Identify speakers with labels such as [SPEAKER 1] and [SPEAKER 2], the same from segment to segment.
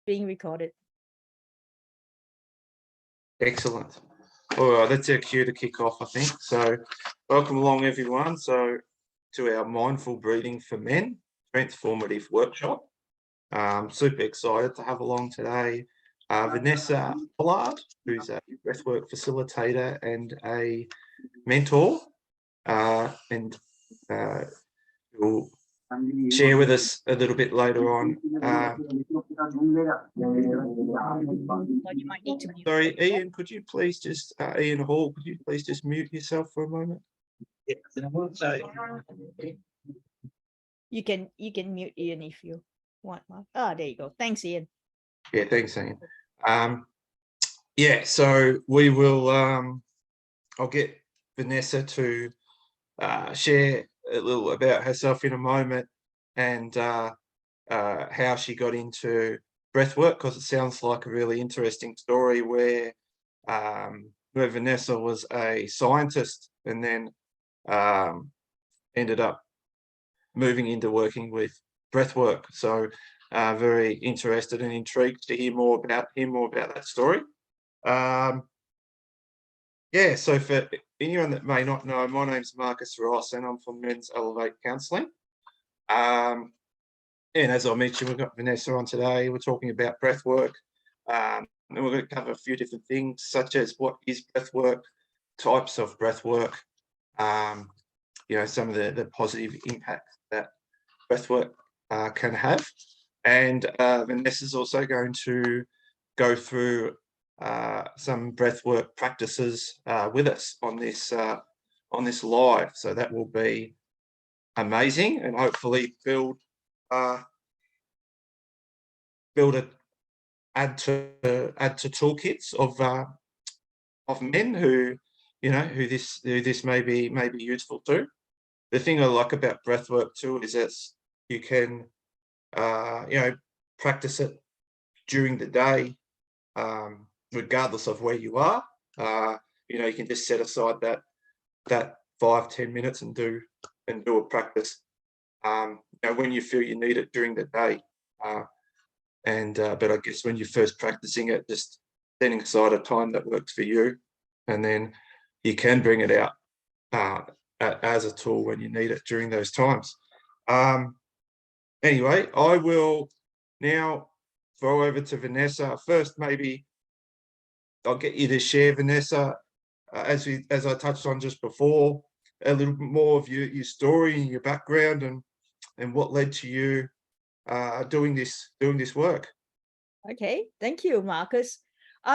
[SPEAKER 1] being recorded.
[SPEAKER 2] Excellent. All right, that's our cue to kick off, I think. So welcome along, everyone. So to our Mindful Breathing for Men Transformative workshop. Super excited to have along today Vanessa Pollard, who's a breathwork facilitator and a mentor, and will share with us a little bit later on.
[SPEAKER 1] You might need to mute.
[SPEAKER 2] Sorry, Ian, could you please just, Ian Hall, could you please just mute yourself for a moment?
[SPEAKER 3] Yeah,
[SPEAKER 1] You can mute Ian if you want. Ah, there you go. Thanks, Ian.
[SPEAKER 2] Yeah, thanks, Ian. Yeah, so we will, I'll get Vanessa to share a little about herself in a moment and how she got into breathwork, because it sounds like a really interesting story where Vanessa was a scientist and then ended up moving into working with breathwork. So very interested and intrigued to hear more about that story. Yeah, so for anyone that may not know, my name's Marcus Ross and I'm from Men's Elevate Counselling. And as I mentioned, we've got Vanessa on today. We're talking about breathwork, and we're going to cover a few different things, such as what is breathwork, types of breathwork, you know, some of the positive impacts that breathwork can have. And Vanessa's also going to go through some breathwork practices with us on this live. So that will be amazing, and hopefully add to toolkits of men who, you know, who this may be useful to. The thing I like about breathwork too is that you can you know, practice it during the day, regardless of where you are. You know, you can just set aside that 5-10 minutes and do a practice, you know, when you feel you need it during the day. But I guess when you're first practicing it, just setting aside a time that works for you, and then you can bring it out as a tool when you need it during those times. Anyway, I will now throw over to Vanessa. First, maybe I'll get you to share, Vanessa, as I touched on just before, a little bit more of your story and your background and what led to you doing this work.
[SPEAKER 1] Okay, thank you, Marcus.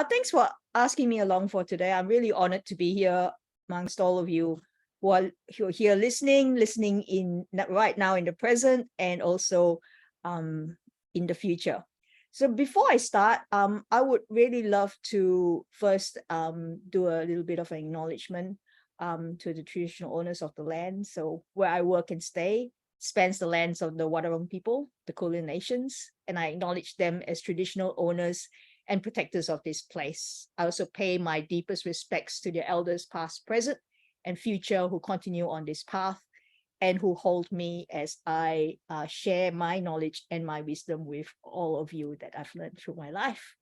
[SPEAKER 1] Thanks for asking me along for today. I'm really honored to be here amongst all of you who are here listening in right now in the present, and also in the future. So before I start, I would really love to first do a little bit of an acknowledgement to the traditional owners of the land. So where I work and stay spans the lands of the Wadawurrung people, the Kulin nations, and I acknowledge them as traditional owners and protectors of this place. I also pay my deepest respects to their elders past, present, and future who continue on this path and who hold me as I share my knowledge and my wisdom with all of you that I've learned through my life.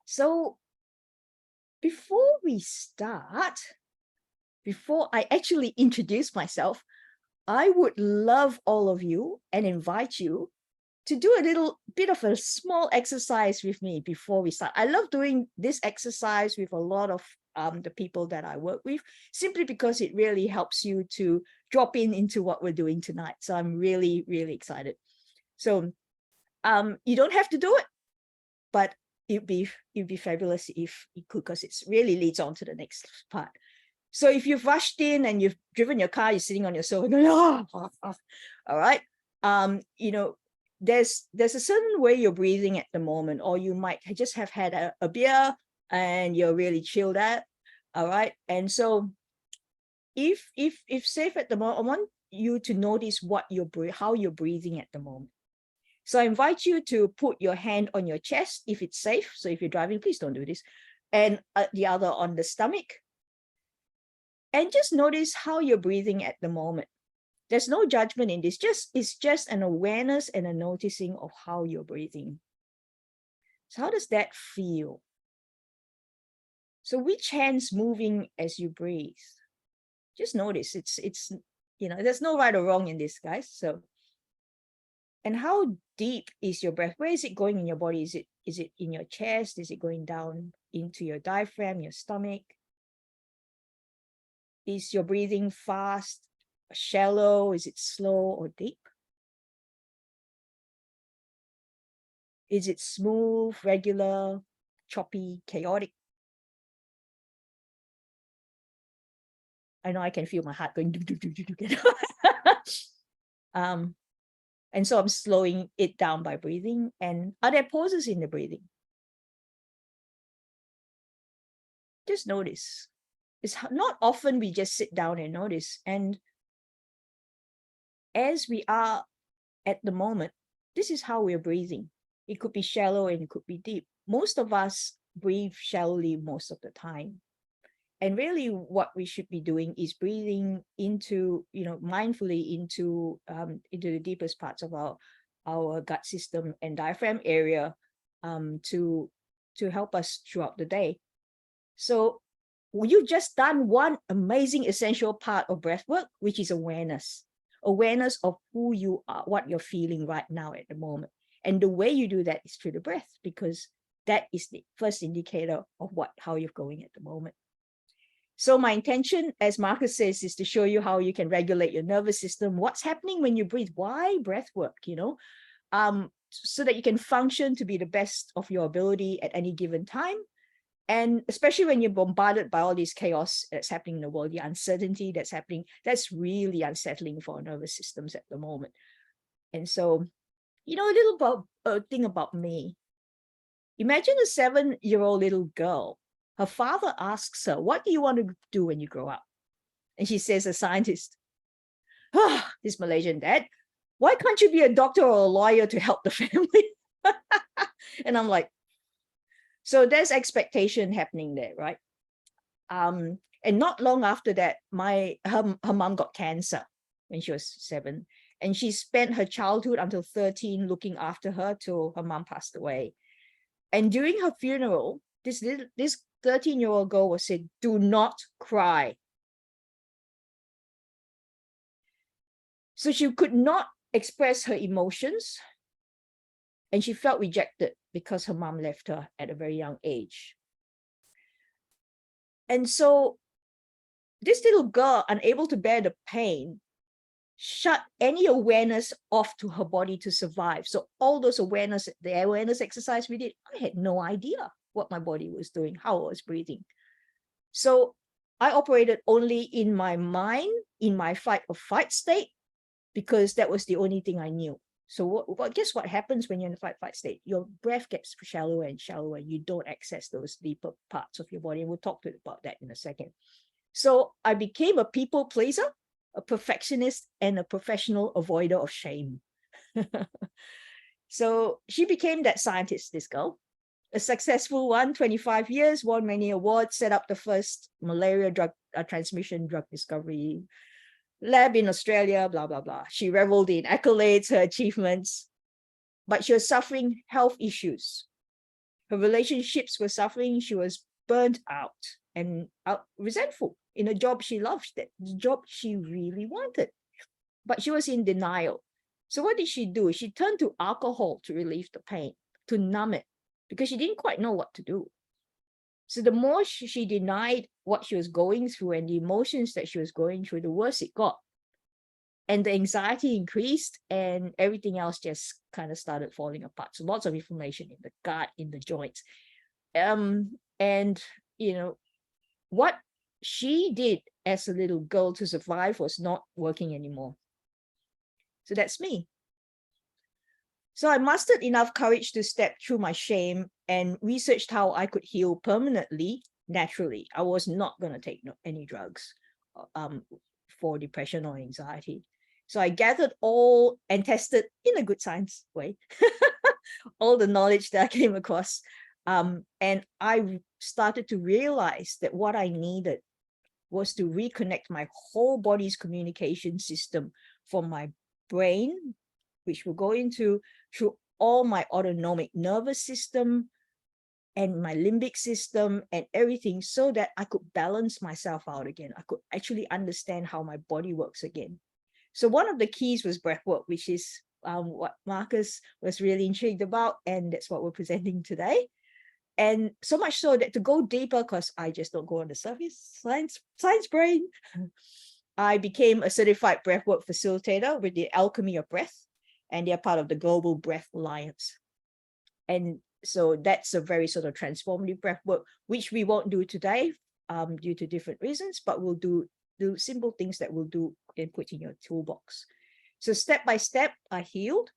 [SPEAKER 1] So before we start, before I actually introduce myself, I would love all of you and invite you to do a little bit of a small exercise with me before we start. I love doing this exercise with a lot of the people that I work with, simply because it really helps you to drop into what we're doing tonight. So I'm really, really excited. So you don't have to do it, but it'd be fabulous if you could, because it really leads on to the next part. So if you've rushed in and you've driven your car, you're sitting on your sofa going, oh. All right. You know, there's a certain way you're breathing at the moment, or you might just have had a beer and you're really chilled out. All right. And so if safe at the moment, I want you to notice how you're breathing at the moment. So I invite you to put your hand on your chest if it's safe. So if you're driving, please don't do this. And the other on the stomach. And just notice how you're breathing at the moment. There's no judgment in this. It's just an awareness and a noticing of how you're breathing So how does that feel? So which hand's moving as you breathe? Just notice it's there's no right or wrong in this, guys. So, and how deep is your breath? Where is it going in your body? Is it in your chest? Is it going down into your diaphragm, your stomach? Is your breathing fast, shallow? Is it slow or deep? Is it smooth, regular, choppy, chaotic? I know I can feel my heart going. And so I'm slowing it down by breathing. And are there pauses in the breathing? Just notice. It's not often we just sit down and notice. And as we are at the moment, this is how we're breathing. It could be shallow and it could be deep. Most of us breathe shallowly most of the time. And really what we should be doing is breathing into, mindfully into the deepest parts of our gut system and diaphragm area to help us throughout the day. So you've just done one amazing essential part of breath work, which is awareness. Awareness of who you are, what you're feeling right now at the moment. And the way you do that is through the breath, because that is the first indicator of how you're going at the moment. So my intention, as Marcus says, is to show you how you can regulate your nervous system. What's happening when you breathe? Why breath work, so that you can function to be the best of your ability at any given time. And especially when you're bombarded by all this chaos that's happening in the world, the uncertainty that's happening, that's really unsettling for our nervous systems at the moment. And so, a little thing about me. Imagine a 7-year-old little girl. Her father asks her, what do you want to do when you grow up? And she says, a scientist. This Malaysian dad, why can't you be a doctor or a lawyer to help the family? And I'm like, so there's expectation happening there, right? And not long after that, her mom got cancer when she was 7. And she spent her childhood until 13 looking after her till her mom passed away. And during her funeral, this 13-year-old girl was said, do not cry. So she could not express her emotions. And she felt rejected because her mom left her at a very young age. And so this little girl, unable to bear the pain, shut any awareness off to her body to survive. So all those the awareness exercise we did, I had no idea what my body was doing, how I was breathing. So I operated only in my mind, in my fight or flight state, because that was the only thing I knew. So guess what happens when you're in a fight state? Your breath gets shallower and shallower. You don't access those deeper parts of your body. And we'll talk about that in a second. So I became a people pleaser, a perfectionist, and a professional avoider of shame. So she became that scientist, this girl, a successful one, 25 years, won many awards, set up the first malaria drug transmission drug discovery lab in Australia, blah, blah, blah. She reveled in accolades, her achievements, but she was suffering health issues. Her relationships were suffering. She was burnt out and resentful in a job she loved, that job she really wanted, but she was in denial. So what did she do? She turned to alcohol to relieve the pain, to numb it, because she didn't quite know what to do. So the more she denied what she was going through and the emotions that she was going through, the worse it got. And the anxiety increased and everything else just kind of started falling apart. So lots of inflammation in the gut, in the joints. And, what she did as a little girl to survive was not working anymore. So that's me. So I mustered enough courage to step through my shame and researched how I could heal permanently, naturally. I was not going to take any drugs for depression or anxiety. So I gathered all and tested, in a good science way, all the knowledge that I came across. And I started to realize that what I needed was to reconnect my whole body's communication system from my brain, which will go into through all my autonomic nervous system, and my limbic system and everything, so that I could balance myself out again. I could actually understand how my body works again. So one of the keys was breath work, which is what Marcus was really intrigued about, and that's what we're presenting today. And so much so that to go deeper, because I just don't go on the surface, science brain, I became a certified breathwork facilitator with the Alchemy of Breath, and they're part of the Global Breath Alliance. And so that's a very sort of transformative breath work, which we won't do today due to different reasons, but we'll do simple things that we'll do and put in your toolbox. So step by step, I healed.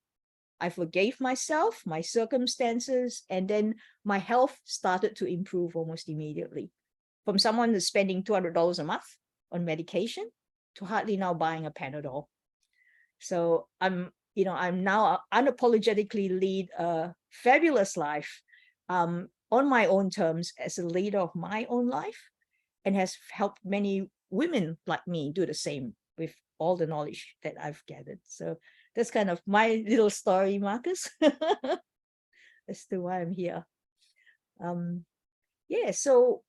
[SPEAKER 1] I forgave myself, my circumstances, and then my health started to improve almost immediately. From someone that's spending $200 a month on medication to hardly now buying a Panadol. So I'm now unapologetically lead a fabulous life on my own terms as a leader of my own life, and has helped many women like me do the same with all the knowledge that I've gathered. So that's kind of my little story, Marcus, as to why I'm here. Yeah, so,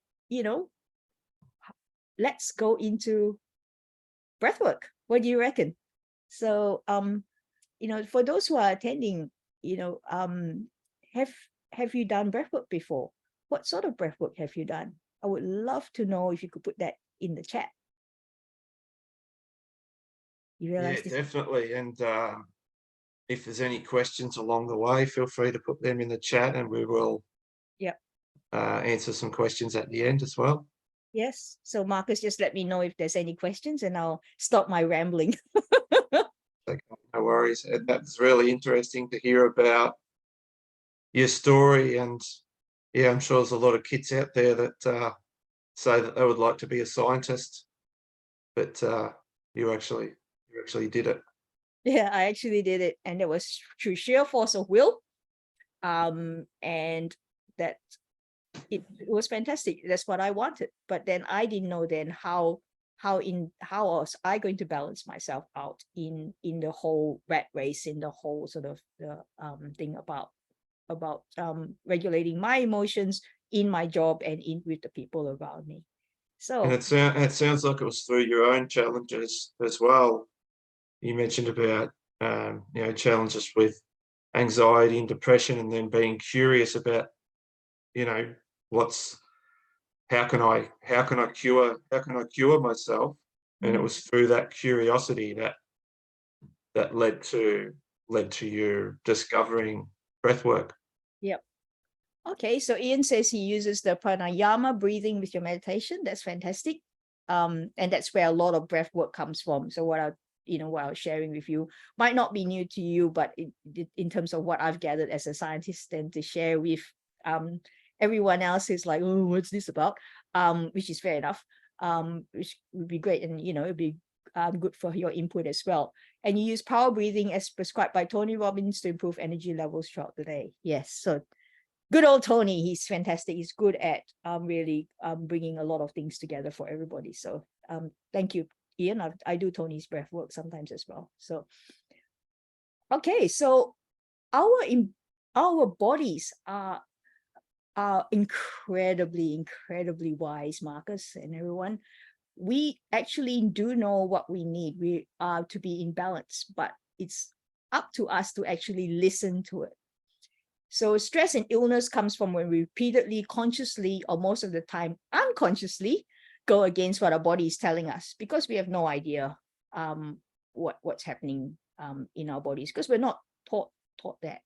[SPEAKER 1] let's go into breathwork. What do you reckon? So, for those who are attending, have you done breathwork before? What sort of breathwork have you done? I would love to know if you could put that in the chat. You realize
[SPEAKER 2] Yeah, definitely. And if there's any questions along the way, feel free to put them in the chat, and we will answer some questions at the end as well.
[SPEAKER 1] Yes. So Marcus, just let me know if there's any questions and I'll stop my rambling.
[SPEAKER 2] Okay, no worries. And that's really interesting to hear about your story. And yeah, I'm sure there's a lot of kids out there that say that they would like to be a scientist, but you actually did it.
[SPEAKER 1] Yeah, I actually did it, and it was through sheer force of will. And that it was fantastic. That's what I wanted. But then I didn't know then how was I going to balance myself out in the whole rat race, in the whole sort of the thing about regulating my emotions in my job and in with the people around me. So,
[SPEAKER 2] and it sounds like it was through your own challenges as well. You mentioned about challenges with anxiety and depression, and then being curious about how can I cure myself, and it was through that curiosity that led to you discovering breathwork.
[SPEAKER 1] yep. Okay, so Ian says he uses the pranayama breathing with your meditation. That's fantastic. And that's where a lot of breath work comes from. So what I was sharing with you might not be new to you, but in terms of what I've gathered as a scientist, and to share with everyone else is like, oh, what's this about? Which is fair enough. Which would be great, and it'd be good for your input as well. And you use power breathing as prescribed by Tony Robbins to improve energy levels throughout the day. Yes, so good old Tony, he's fantastic. He's good at really bringing a lot of things together for everybody. So thank you, Ian. I do Tony's breath work sometimes as well. So okay, so our bodies are incredibly wise, Marcus and everyone. We actually do know what we need. We are to be in balance, but it's up to us to actually listen to it. So stress and illness comes from when we repeatedly, consciously, or most of the time unconsciously, go against what our body is telling us, because we have no idea what's happening in our bodies, because we're not taught that.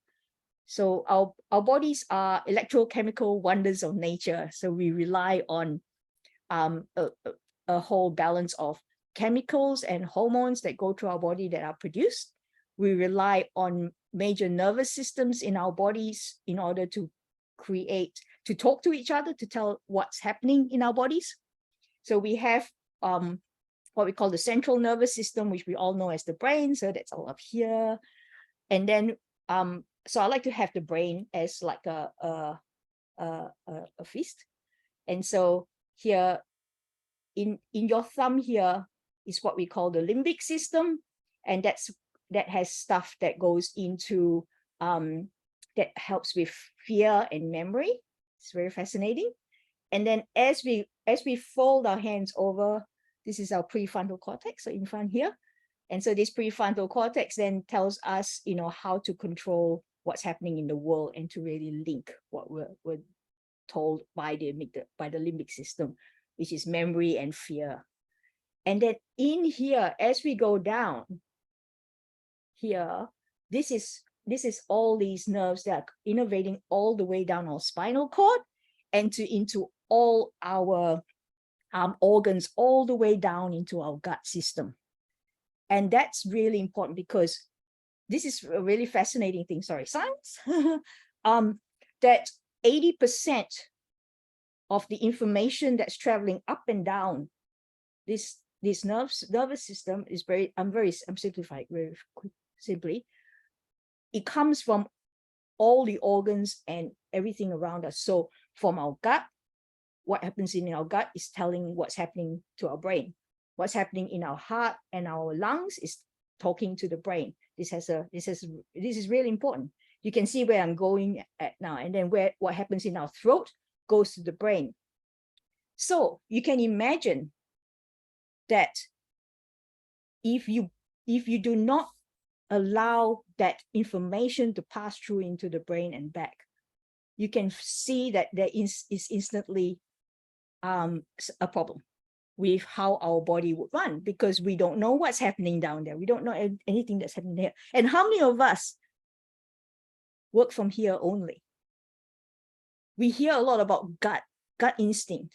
[SPEAKER 1] So our bodies are electrochemical wonders of nature. So we rely on a whole balance of chemicals and hormones that go through our body that are produced. We rely on major nervous systems in our bodies in order to talk to each other, to tell what's happening in our bodies. So we have what we call the central nervous system, which we all know as the brain. So that's all up here. And then, so I like to have the brain as like a fist. And so here in your thumb here is what we call the limbic system. And that has stuff that goes into, that helps with fear and memory. It's very fascinating. And then as we fold our hands over, this is our prefrontal cortex, so in front here. And so this prefrontal cortex then tells us, how to control what's happening in the world and to really link what we're told by the limbic system, which is memory and fear. And then in here, as we go down here, this is all these nerves that are innervating all the way down our spinal cord and into all our organs, all the way down into our gut system. And that's really important because this is a really fascinating thing. Sorry, science. That 80% of the information that's traveling up and down this nervous system is I'm simplifying very simply. It comes from all the organs and everything around us. So from our gut, what happens in our gut is telling what's happening to our brain. What's happening in our heart and our lungs is talking to the brain. This is really important. You can see where I'm going at now. And then what happens in our throat goes to the brain. So you can imagine that if you do not allow that information to pass through into the brain and back, you can see that there is instantly a problem with how our body would run, because we don't know what's happening down there. We don't know anything that's happening here. And how many of us work from here only? We hear a lot about gut instinct.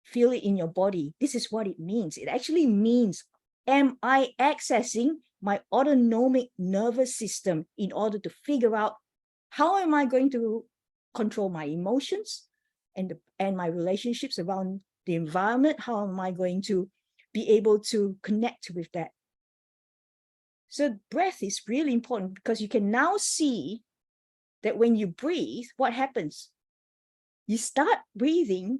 [SPEAKER 1] Feel it in your body. This is what it means. It actually means, am I accessing my autonomic nervous system in order to figure out how am I going to control my emotions and my relationships around the environment? How am I going to be able to connect with that? So breath is really important because you can now see that when you breathe, what happens? You start breathing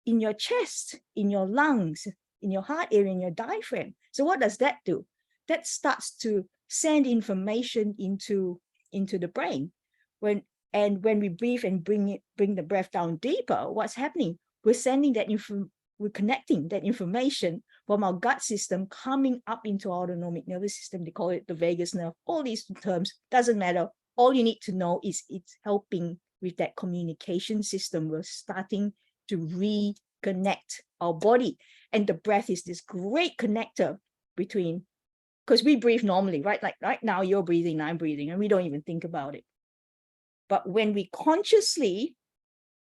[SPEAKER 1] in your chest, in your lungs, in your heart area, in your diaphragm. So what does that do? That starts to send information into the brain. When we breathe and bring the breath down deeper, what's happening? We're sending that we're connecting that information from our gut system coming up into our autonomic nervous system. They call it the vagus nerve. All these terms, doesn't matter. All you need to know is it's helping with that communication system. We're starting to reconnect our body. And the breath is this great connector between, because we breathe normally, right? Like right now you're breathing, I'm breathing, and we don't even think about it. But when we consciously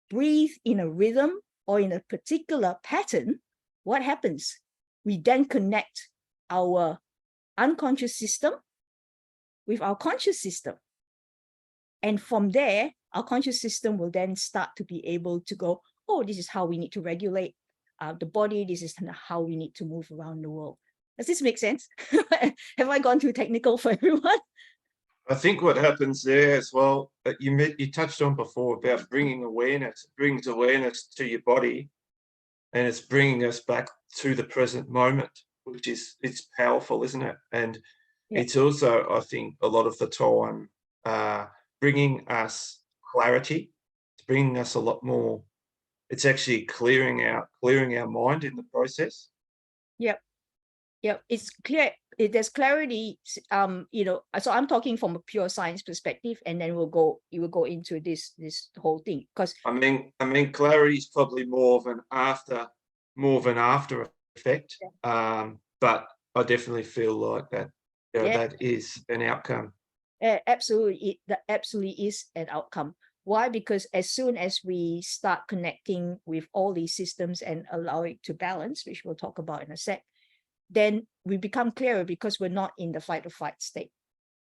[SPEAKER 1] breathe in a rhythm or in a particular pattern, what happens? We then connect our unconscious system with our conscious system. And from there, our conscious system will then start to be able to go, oh, this is how we need to regulate the body. This is how we need to move around the world. Does this make sense? Have I gone too technical for everyone?
[SPEAKER 2] I think what happens there as well, that you touched on before about bringing awareness, it brings awareness to your body, and it's bringing us back to the present moment, which is, it's powerful, isn't it? And it's also, I think, a lot of the time bringing us clarity. It's bringing us a lot more. It's actually clearing our mind in the process.
[SPEAKER 1] Yep. It's clear. There's clarity. So I'm talking from a pure science perspective, and then you will go into this whole thing, because
[SPEAKER 2] I mean, clarity is probably more of an after effect. But I definitely feel like that. That is an outcome.
[SPEAKER 1] Absolutely, that absolutely is an outcome. Why? Because as soon as we start connecting with all these systems and allow it to balance, which we'll talk about in a sec, then we become clearer because we're not in the fight or flight state.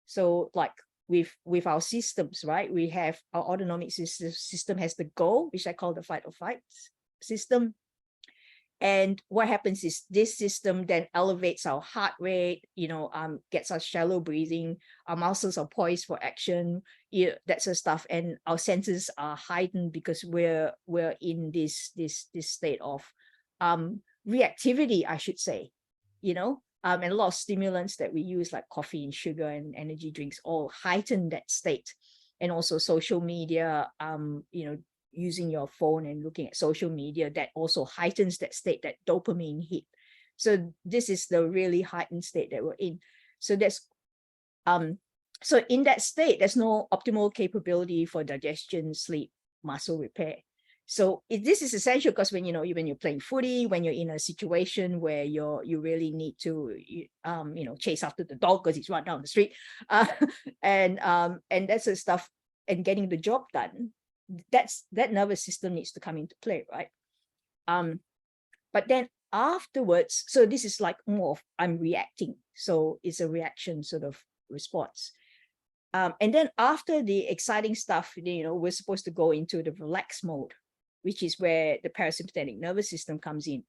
[SPEAKER 1] So like with our systems, right? We have our autonomic system has the goal, which I call the fight or flight system. And what happens is this system then elevates our heart rate, gets us shallow breathing, our muscles are poised for action, that sort of stuff. And our senses are heightened because we're in this state of reactivity, I should say, and a lot of stimulants that we use, like coffee and sugar and energy drinks, all heighten that state. And also social media, using your phone and looking at social media, that also heightens that state, that dopamine hit. So this is the really heightened state that we're in. So that's so in that state, there's no optimal capability for digestion, sleep, muscle repair. So this is essential because when when you're playing footy, when you're in a situation where you really need to chase after the dog because he's run down the street, and that's the stuff, and getting the job done, that nervous system needs to come into play, right? But then afterwards, so this is like more of I'm reacting, so it's a reaction sort of response. And then after the exciting stuff, we're supposed to go into the relax mode, which is where the parasympathetic nervous system comes in.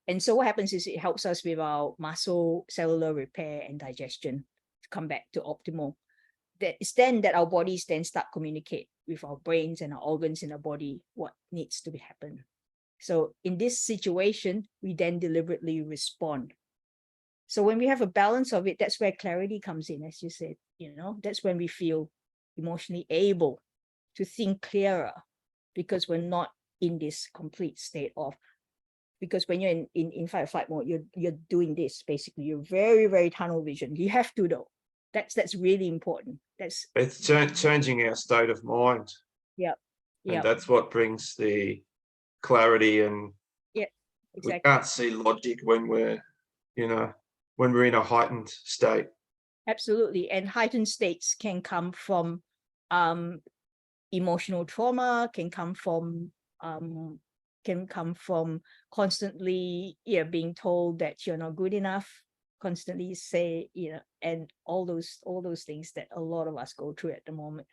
[SPEAKER 1] And so what happens is it helps us with our muscle, cellular repair, and digestion to come back to optimal. That is then that our bodies then start communicate with our brains and our organs in our body what needs to happen. So in this situation, we then deliberately respond. So when we have a balance of it, that's where clarity comes in, as you said, that's when we feel emotionally able to think clearer, because we're not in this complete state of, because when you're in fight or flight mode, you're doing this, basically, you're very, very tunnel vision. You have to, though. That's really important.
[SPEAKER 2] It's changing our state of mind.
[SPEAKER 1] Yeah.
[SPEAKER 2] And that's what brings the clarity, and
[SPEAKER 1] exactly.
[SPEAKER 2] we can't see logic when we're in a heightened state.
[SPEAKER 1] Absolutely. And heightened states can come from emotional trauma, can come from constantly being told that you're not good enough, constantly say, and all those things that a lot of us go through at the moment.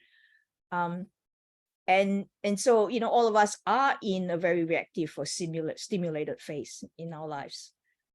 [SPEAKER 1] And so all of us are in a very reactive or stimulated phase in our lives,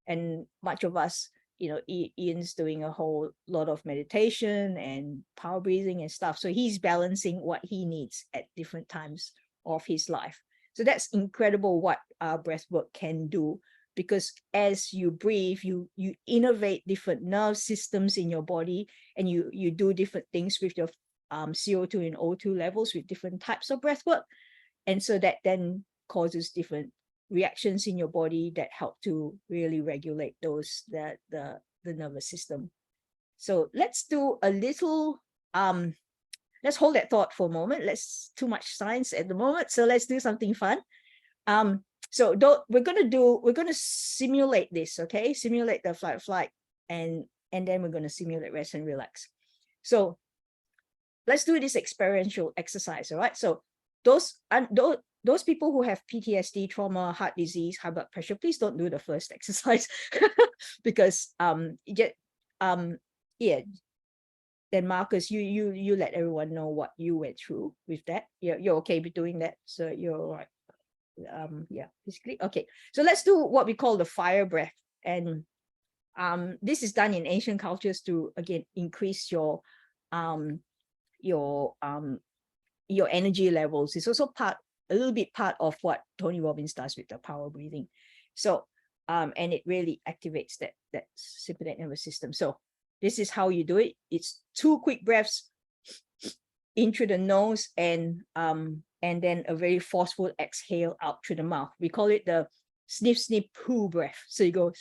[SPEAKER 1] and much of us, Ian's doing a whole lot of meditation and power breathing and stuff, so he's balancing what he needs at different times of his life. So that's incredible what breath work can do, because as you breathe, you innovate different nerve systems in your body, and you do different things with your CO2 and O2 levels with different types of breath work. And so that then causes different reactions in your body that help to really regulate the nervous system. So let's do a little, let's hold that thought for a moment. Too much science at the moment. So let's do something fun. So we're going to simulate this, okay? Simulate the flight, and then we're going to simulate rest and relax. So let's do this experiential exercise, all right? So those people who have PTSD, trauma, heart disease, high blood pressure, please don't do the first exercise because then Marcus, you let everyone know what you went through with that. You're okay with doing that, so you're all right. Basically, okay. So let's do what we call the fire breath, and this is done in ancient cultures to again increase your energy levels. It's also a little bit part of what Tony Robbins does with the power breathing. So and it really activates that sympathetic nervous system. So this is how you do it. It's 2 quick breaths in through the nose, and then a very forceful exhale out through the mouth. We call it the sniff sniff poo breath. So you go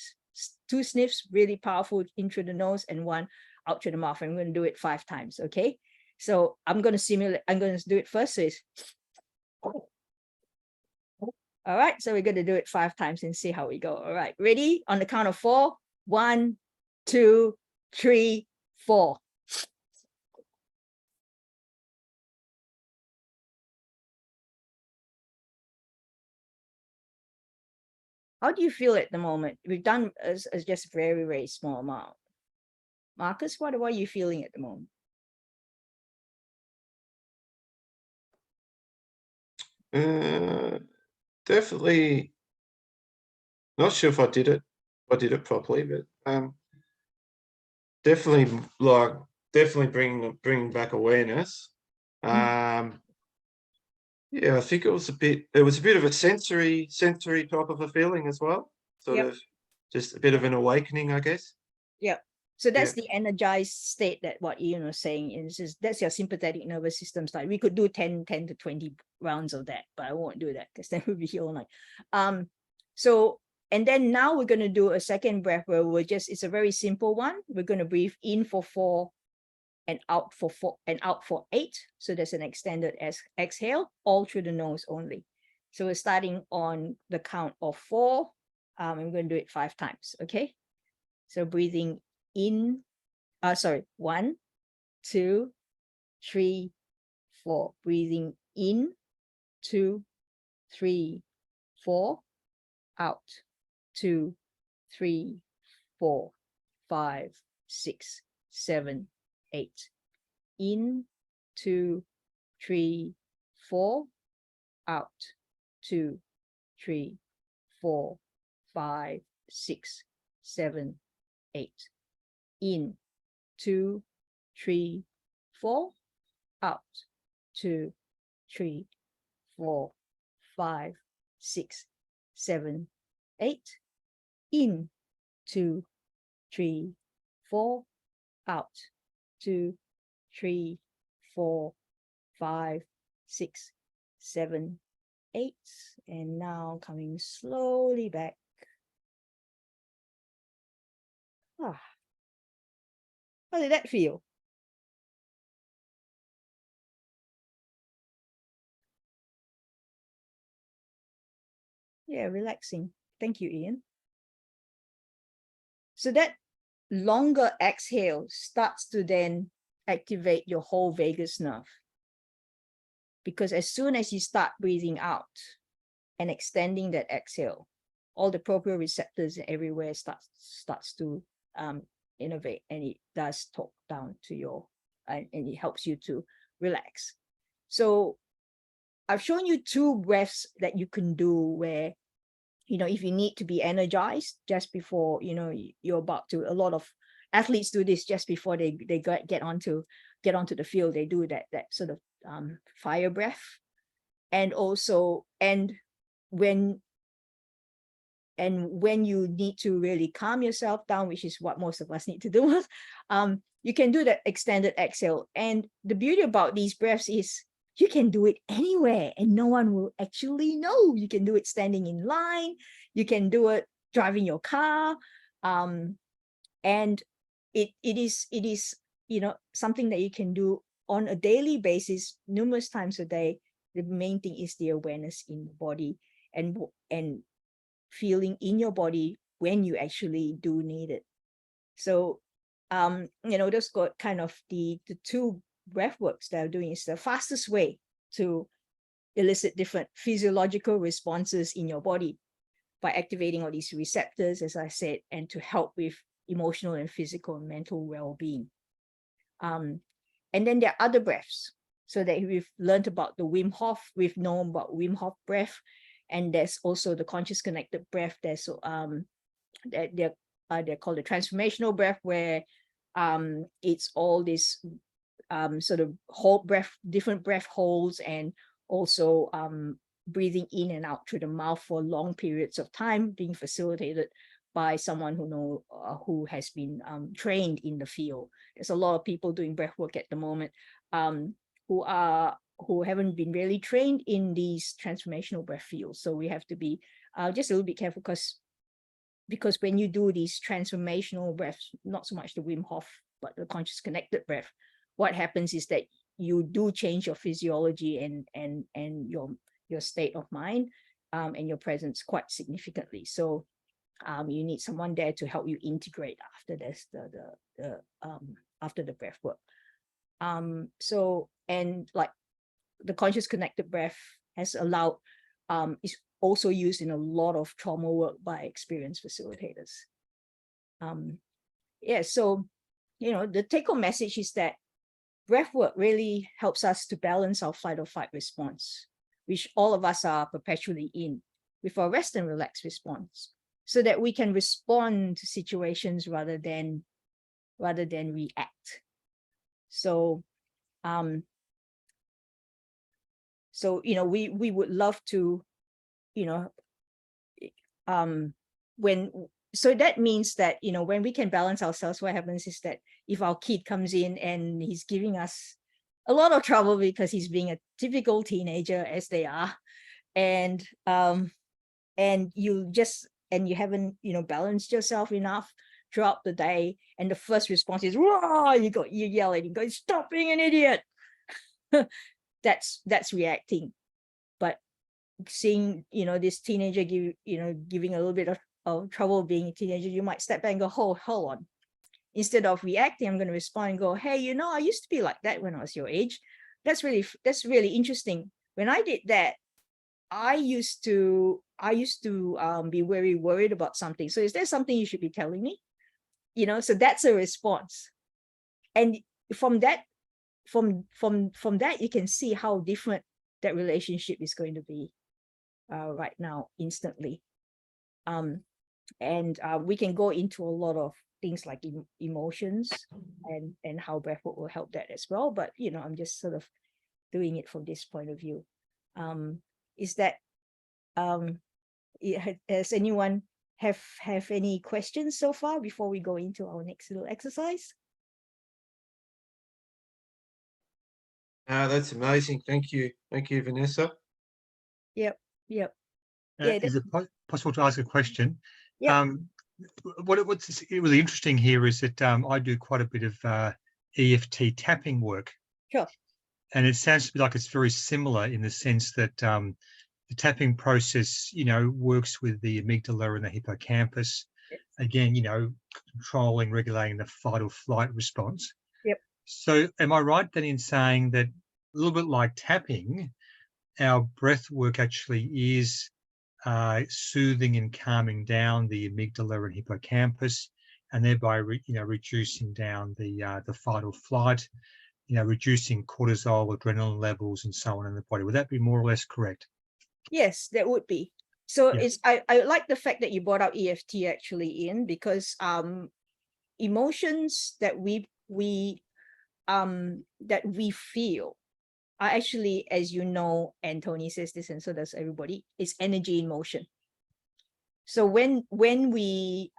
[SPEAKER 1] 2 sniffs, really powerful, in through the nose, and 1 out through the mouth. I'm going to do it 5 times, okay? So I'm going to do it first. So it's all right. So we're going to do it 5 times and see how we go. All right. Ready? On the count of 4. 1, 2, 3, 4. How do you feel at the moment? We've done as just a very, very small amount. Marcus, what are you feeling at the moment?
[SPEAKER 2] Definitely not sure if I did it properly, but definitely bringing back awareness. I think it was a bit of a sensory type of a feeling as well, sort of just a bit of an awakening, I guess.
[SPEAKER 1] Yeah. So that's the energized state that what Ian was saying is that's your sympathetic nervous system start. We could do 10 to 20 rounds of that, but I won't do that because then we'll be here all night. So, and then now we're going to do a second breath where it's a very simple one. We're going to breathe in for 4 and out for 4 and out for 8. So there's an extended exhale all through the nose only. So we're starting on the count of 4. I'm going to do it 5 times. Okay. So breathing in, 1, 2, 3, 4. Breathing in, 2, 3, 4. Out, 2, 3, 4, 5, 6, 7, 8. In, 2, 3, 4. Out, 2, 3, 4, 5, 6, 7, 8. In, 2, 3, 4. Out, 2, 3, 4, 5, 6, 7, 8. In, 2, 3, 4. Out, 2, 3, 4, 5, 6, 7, 8. And now coming slowly back. How did that feel? Yeah, relaxing. Thank you, Ian. So that longer exhale starts to then activate your whole vagus nerve. Because as soon as you start breathing out and extending that exhale, all the proprioceptors everywhere starts to innovate, and it does talk down to your, and it helps you to relax. So I've shown you 2 breaths that you can do where, if you need to be energized just before, you're about to, a lot of athletes do this just before they get onto the field. They do that sort of fire breath. And also, when you need to really calm yourself down, which is what most of us need to do, you can do that extended exhale. And the beauty about these breaths is you can do it anywhere and no one will actually know. You can do it standing in line, you can do it driving your car, and it is something that you can do on a daily basis, numerous times a day. The main thing is the awareness in the body and feeling in your body when you actually do need it. So those got kind of the 2 breath works that I'm doing is the fastest way to elicit different physiological responses in your body by activating all these receptors, as I said, and to help with emotional and physical and mental well-being. And then there are other breaths. So that we've learned about the Wim Hof, we've known about Wim Hof breath, and there's also the conscious connected breath. There's they're called the transformational breath, where it's all this sort of whole breath, different breath holds, and also breathing in and out through the mouth for long periods of time, being facilitated by someone who has been trained in the field. There's a lot of people doing breath work at the moment who haven't been really trained in these transformational breath fields. So we have to be just a little bit careful, because when you do these transformational breaths, not so much the Wim Hof, but the conscious connected breath, what happens is that you do change your physiology and your state of mind and your presence quite significantly. So you need someone there to help you integrate after this, after the breath work. So, and like the conscious connected breath has allowed, is also used in a lot of trauma work by experienced facilitators. So, the take-home message is that breath work really helps us to balance our fight or flight response, which all of us are perpetually in, with our rest and relax response, so that we can respond to situations rather than react. So, we would love to, when so that means that, you know, when we can balance ourselves, what happens is that if our kid comes in and he's giving us a lot of trouble because he's being a typical teenager, as they are, and you haven't, you know, balanced yourself enough throughout the day, and the first response is, "Whoa!" You yell at him, go, "Stop being an idiot." That's reacting. But seeing, you know, this teenager giving a little bit of trouble being a teenager, you might step back and go, hold on. Instead of reacting, I'm going to respond and go, "Hey, you know, I used to be like that when I was your age. That's really interesting. When I did that, I used to be very worried about something. So is there something you should be telling me?" You know, so that's a response. And from that, you can see how different that relationship is going to be right now, instantly. And we can go into a lot of things like emotions and how breathwork will help that as well. But, you know, I'm just sort of doing it from this point of view. Is that, has anyone have any questions so far before we go into our next little exercise?
[SPEAKER 2] That's amazing. Thank you, Vanessa.
[SPEAKER 1] Yep.
[SPEAKER 3] Is it possible to ask a question?
[SPEAKER 1] Yep.
[SPEAKER 3] What's really interesting here is that I do quite a bit of EFT tapping work.
[SPEAKER 1] Sure.
[SPEAKER 3] And it sounds to me like it's very similar in the sense that the tapping process, you know, works with the amygdala and the hippocampus.
[SPEAKER 1] Yes.
[SPEAKER 3] Again, you know, controlling, regulating the fight or flight response.
[SPEAKER 1] Yep.
[SPEAKER 3] So am I right then in saying that a little bit like tapping, our breath work actually is soothing and calming down the amygdala and hippocampus, and thereby reducing down the fight or flight, you know, reducing cortisol, adrenaline levels, and so on in the body? Would that be more or less correct?
[SPEAKER 1] Yes, that would be. So
[SPEAKER 3] Yeah.
[SPEAKER 1] I like the fact that you brought out EFT actually in, because emotions that we feel are actually, as you know, and Tony says this, and so does everybody, is energy in motion. So when we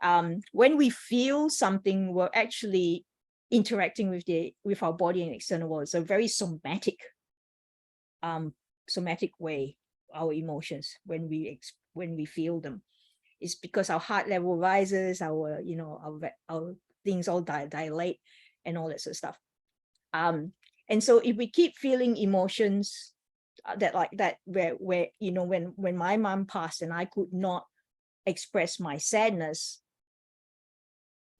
[SPEAKER 1] feel something, we're actually interacting with our body and external world. It's a very somatic way, our emotions, when we feel them. It's because our heart level rises, our things all dilate and all that sort of stuff. And so if we keep feeling emotions where you know, when my mom passed and I could not express my sadness,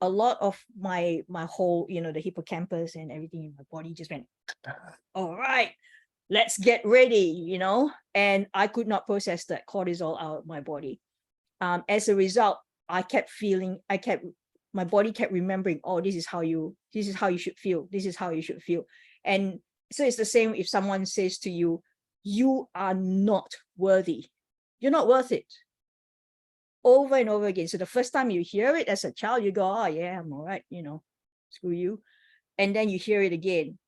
[SPEAKER 1] a lot of my whole, you know, the hippocampus and everything in my body just went, all right, let's get ready, you know. And I could not process that cortisol out of my body. As a result, my body kept remembering, oh, this is how you should feel. This is how you should feel. And so it's the same if someone says to you, you are not worthy. You're not worth it. Over and over again. So the first time you hear it as a child, you go, oh yeah, I'm all right, you know, screw you. And then you hear it again.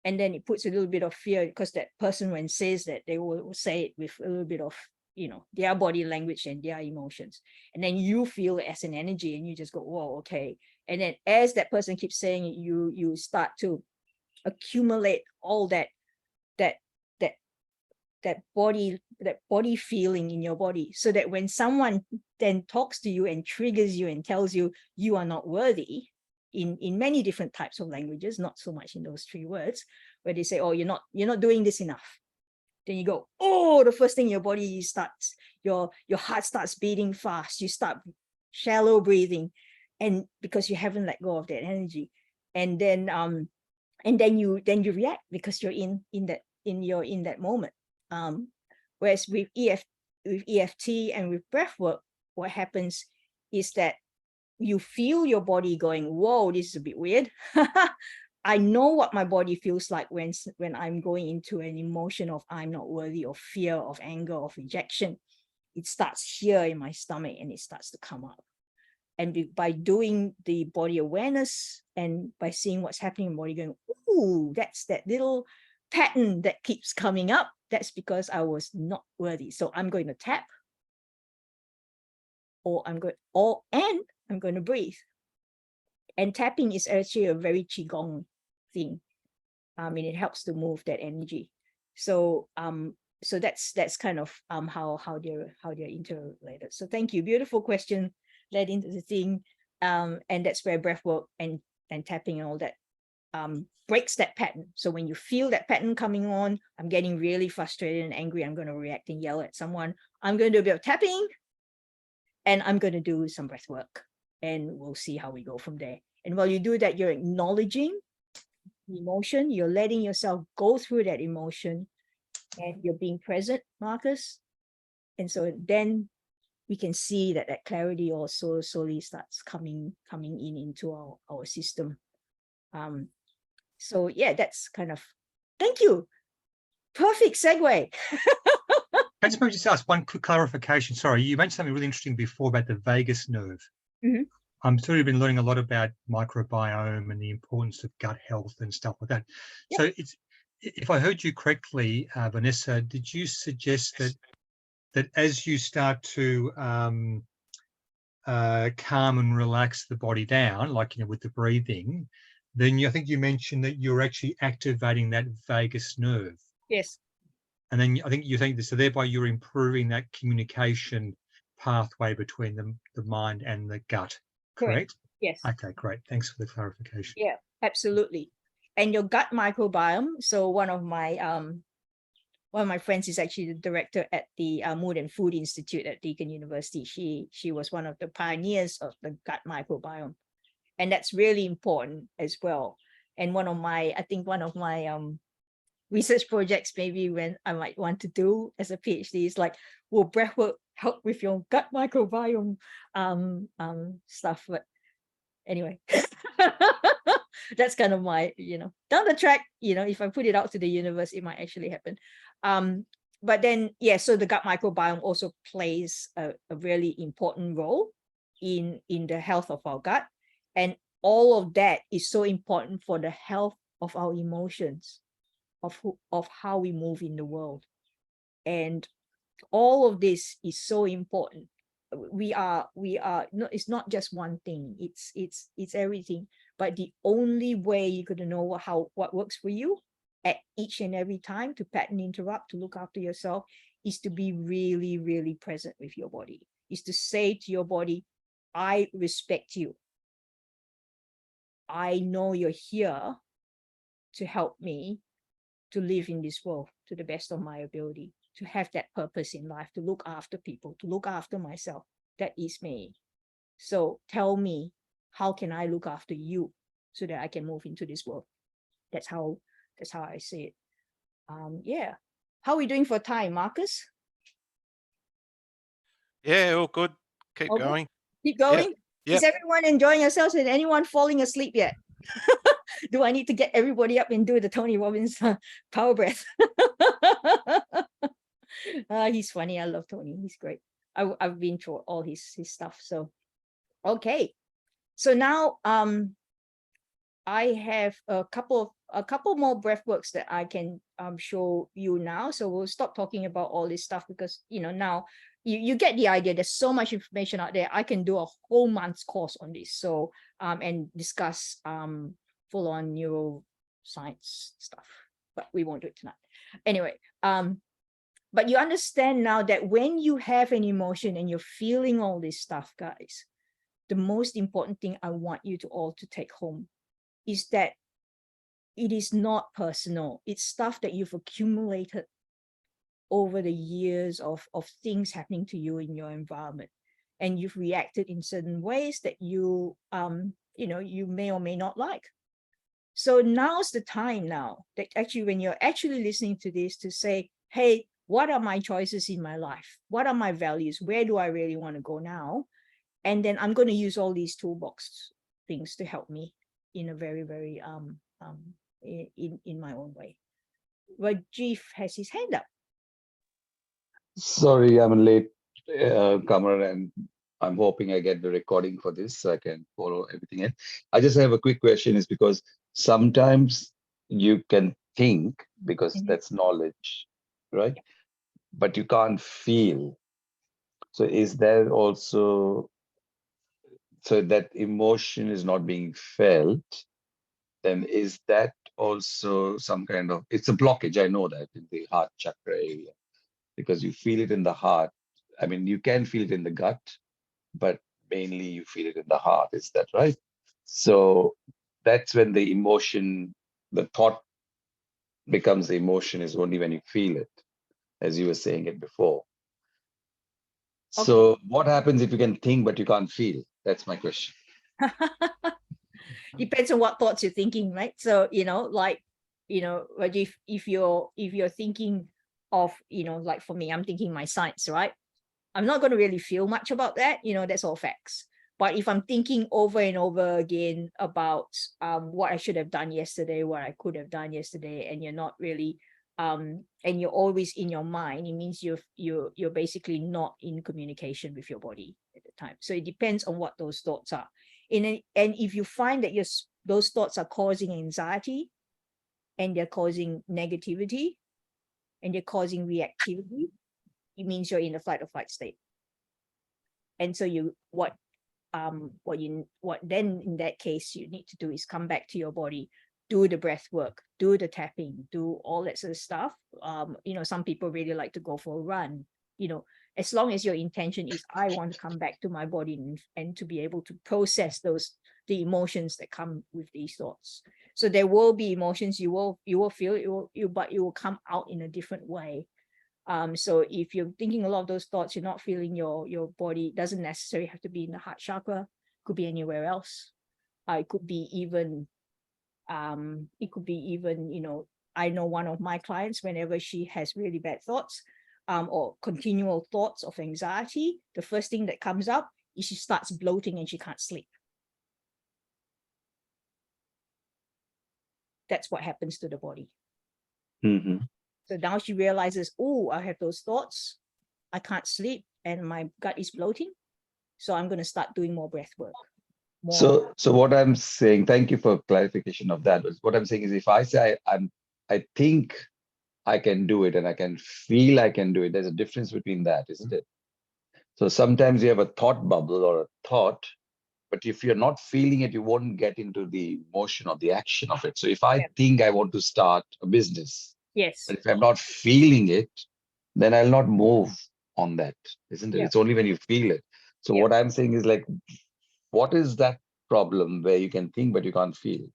[SPEAKER 1] And then it puts a little bit of fear, because that person, when says that, they will say it with a little bit of, you know, their body language and their emotions. And then you feel it as an energy and you just go, whoa, okay. And then as that person keeps saying it, you start to accumulate all that body feeling in your body, so that when someone then talks to you and triggers you and tells you you are not worthy, in many different types of languages, not so much in those 3 words, where they say, oh, you're not doing this enough, then you go, oh, the first thing your body starts, your heart starts beating fast, you start shallow breathing, and because you haven't let go of that energy, and then you react because you're in that moment. Whereas with EFT and with breathwork, what happens is that you feel your body going, whoa, this is a bit weird. I know what my body feels like when I'm going into an emotion of I'm not worthy, of fear, of anger, of rejection. It starts here in my stomach and it starts to come up. And by doing the body awareness and by seeing what's happening in the body, going, ooh, that's that little pattern that keeps coming up. That's because I was not worthy. So I'm going to tap, and I'm going to breathe. And tapping is actually a very qigong thing. And it helps to move that energy. So so that's kind of how they're interrelated. So thank you. Beautiful question led into the thing. And that's where breath work and tapping and all that breaks that pattern. So when you feel that pattern coming on, I'm getting really frustrated and angry, I'm going to react and yell at someone, I'm going to do a bit of tapping and I'm going to do some breath work, and we'll see how we go from there. And while you do that, you're acknowledging the emotion, you're letting yourself go through that emotion, and you're being present, Marcus. And so then we can see that clarity also slowly starts coming in into our system. So yeah, that's kind of, thank you. Perfect segue.
[SPEAKER 3] I just ask one quick clarification. Sorry, you mentioned something really interesting before about the vagus nerve.
[SPEAKER 1] Mm-hmm.
[SPEAKER 3] I'm sure you've been learning a lot about microbiome and the importance of gut health and stuff like that. Yep. So it's, if I heard you correctly, Vanessa, did you suggest that as you start to calm and relax the body down, like, you know, with the breathing, then I think you mentioned that you're actually activating that vagus nerve.
[SPEAKER 1] Yes.
[SPEAKER 3] And then I think you think this, so thereby you're improving that communication pathway between the mind and the gut, correct?
[SPEAKER 1] Yes.
[SPEAKER 3] Okay, great. Thanks for the clarification.
[SPEAKER 1] Yeah, absolutely. And your gut microbiome. So one of my friends is actually the director at the Mood and Food Institute at Deakin University. She was one of the pioneers of the gut microbiome, and that's really important as well. And one of my research projects, maybe when I might want to do as a PhD, is like, will breathwork help with your gut microbiome stuff? But anyway, that's kind of my, down the track, if I put it out to the universe, it might actually happen. But then, yeah, so the gut microbiome also plays a really important role in the health of our gut. And all of that is so important for the health of our emotions, of how we move in the world. And all of this is so important. We are no, it's not just one thing, it's everything. But the only way you're going to know what works for you at each and every time to pattern interrupt, to look after yourself, is to be really, really present with your body, is to say to your body, I respect you. I know you're here to help me to live in this world to the best of my ability, to have that purpose in life, to look after people, to look after myself. That is me. So tell me, how can I look after you so that I can move into this world? That's how I see it. Yeah. How are we doing for time, Marcus?
[SPEAKER 4] Yeah, all good. Keep
[SPEAKER 1] Okay.
[SPEAKER 4] going.
[SPEAKER 1] Keep going.
[SPEAKER 4] Yep.
[SPEAKER 1] Is everyone enjoying yourselves? Is anyone falling asleep yet? Do I need to get everybody up and do the Tony Robbins power breath? He's funny. I love Tony. He's great. I've been through all his stuff. So, okay. So now I have a couple more breath works that I can show you now. So we'll stop talking about all this stuff because, now you get the idea. There's so much information out there. I can do a whole month's course on this. So, and discuss full on neuroscience stuff, but we won't do it tonight. Anyway, but you understand now that when you have an emotion and you're feeling all this stuff, guys, the most important thing I want you to all to take home is that it is not personal. It's stuff that you've accumulated over the years of things happening to you in your environment. And you've reacted in certain ways that you may or may not like. So now's the time now that actually, when you're actually listening to this, to say, hey, what are my choices in my life? What are my values? Where do I really want to go now? And then I'm going to use all these toolbox things to help me in a very, very in my own way. Rajiv has his hand up.
[SPEAKER 5] Sorry, I'm a late comer, and I'm hoping I get the recording for this so I can follow everything in. I just have a quick question, is because sometimes you can think, because that's knowledge, right? But you can't feel. So is there also so that emotion is not being felt, then is that also some kind of, it's a blockage, I know that, in the heart chakra area, because you feel it in the heart. I mean, you can feel it in the gut, but mainly you feel it in the heart. Is that right? So that's when the emotion, the thought becomes the emotion, is only when you feel it, as you were saying it before.
[SPEAKER 1] Okay.
[SPEAKER 5] So what happens if you can think but you can't feel? That's my question.
[SPEAKER 1] Depends on what thoughts you're thinking, right? So, like, but if you're thinking of, like for me, I'm thinking my science, right? I'm not going to really feel much about that, that's all facts. But if I'm thinking over and over again about what I should have done yesterday, what I could have done yesterday, and you're not really and you're always in your mind, it means you're basically not in communication with your body at the time. So it depends on what those thoughts are. And if you find that those thoughts are causing anxiety, and they're causing negativity, and they're causing reactivity, it means you're in a fight or flight state. And so what then in that case you need to do is come back to your body, do the breath work, do the tapping, do all that sort of stuff. Some people really like to go for a run, as long as your intention is, I want to come back to my body and to be able to process the emotions that come with these thoughts. So there will be emotions you will feel, but it will come out in a different way. So if you're thinking a lot of those thoughts, you're not feeling your body. It doesn't necessarily have to be in the heart chakra, could be anywhere else. It could be even I know one of my clients, whenever she has really bad thoughts or continual thoughts of anxiety, the first thing that comes up is she starts bloating and she can't sleep. That's what happens to the body.
[SPEAKER 5] Mm-hmm.
[SPEAKER 1] So now she realizes, oh, I have those thoughts, I can't sleep, and my gut is bloating. So I'm going to start doing more breath work.
[SPEAKER 5] So what I'm saying, thank you for clarification of that. What I'm saying is, if I say I think I can do it and I can feel I can do it, there's a difference between that, isn't it? So sometimes you have a thought bubble or a thought, but if you're not feeling it, you won't get into the motion or the action of it. So if I think I want to start a business,
[SPEAKER 1] yes,
[SPEAKER 5] but if I'm not feeling it, then I'll not move on that, isn't it?
[SPEAKER 1] Yeah.
[SPEAKER 5] It's only when you feel it. So
[SPEAKER 1] Yeah.
[SPEAKER 5] what I'm saying is, like, what is that problem where you can think but you can't feel?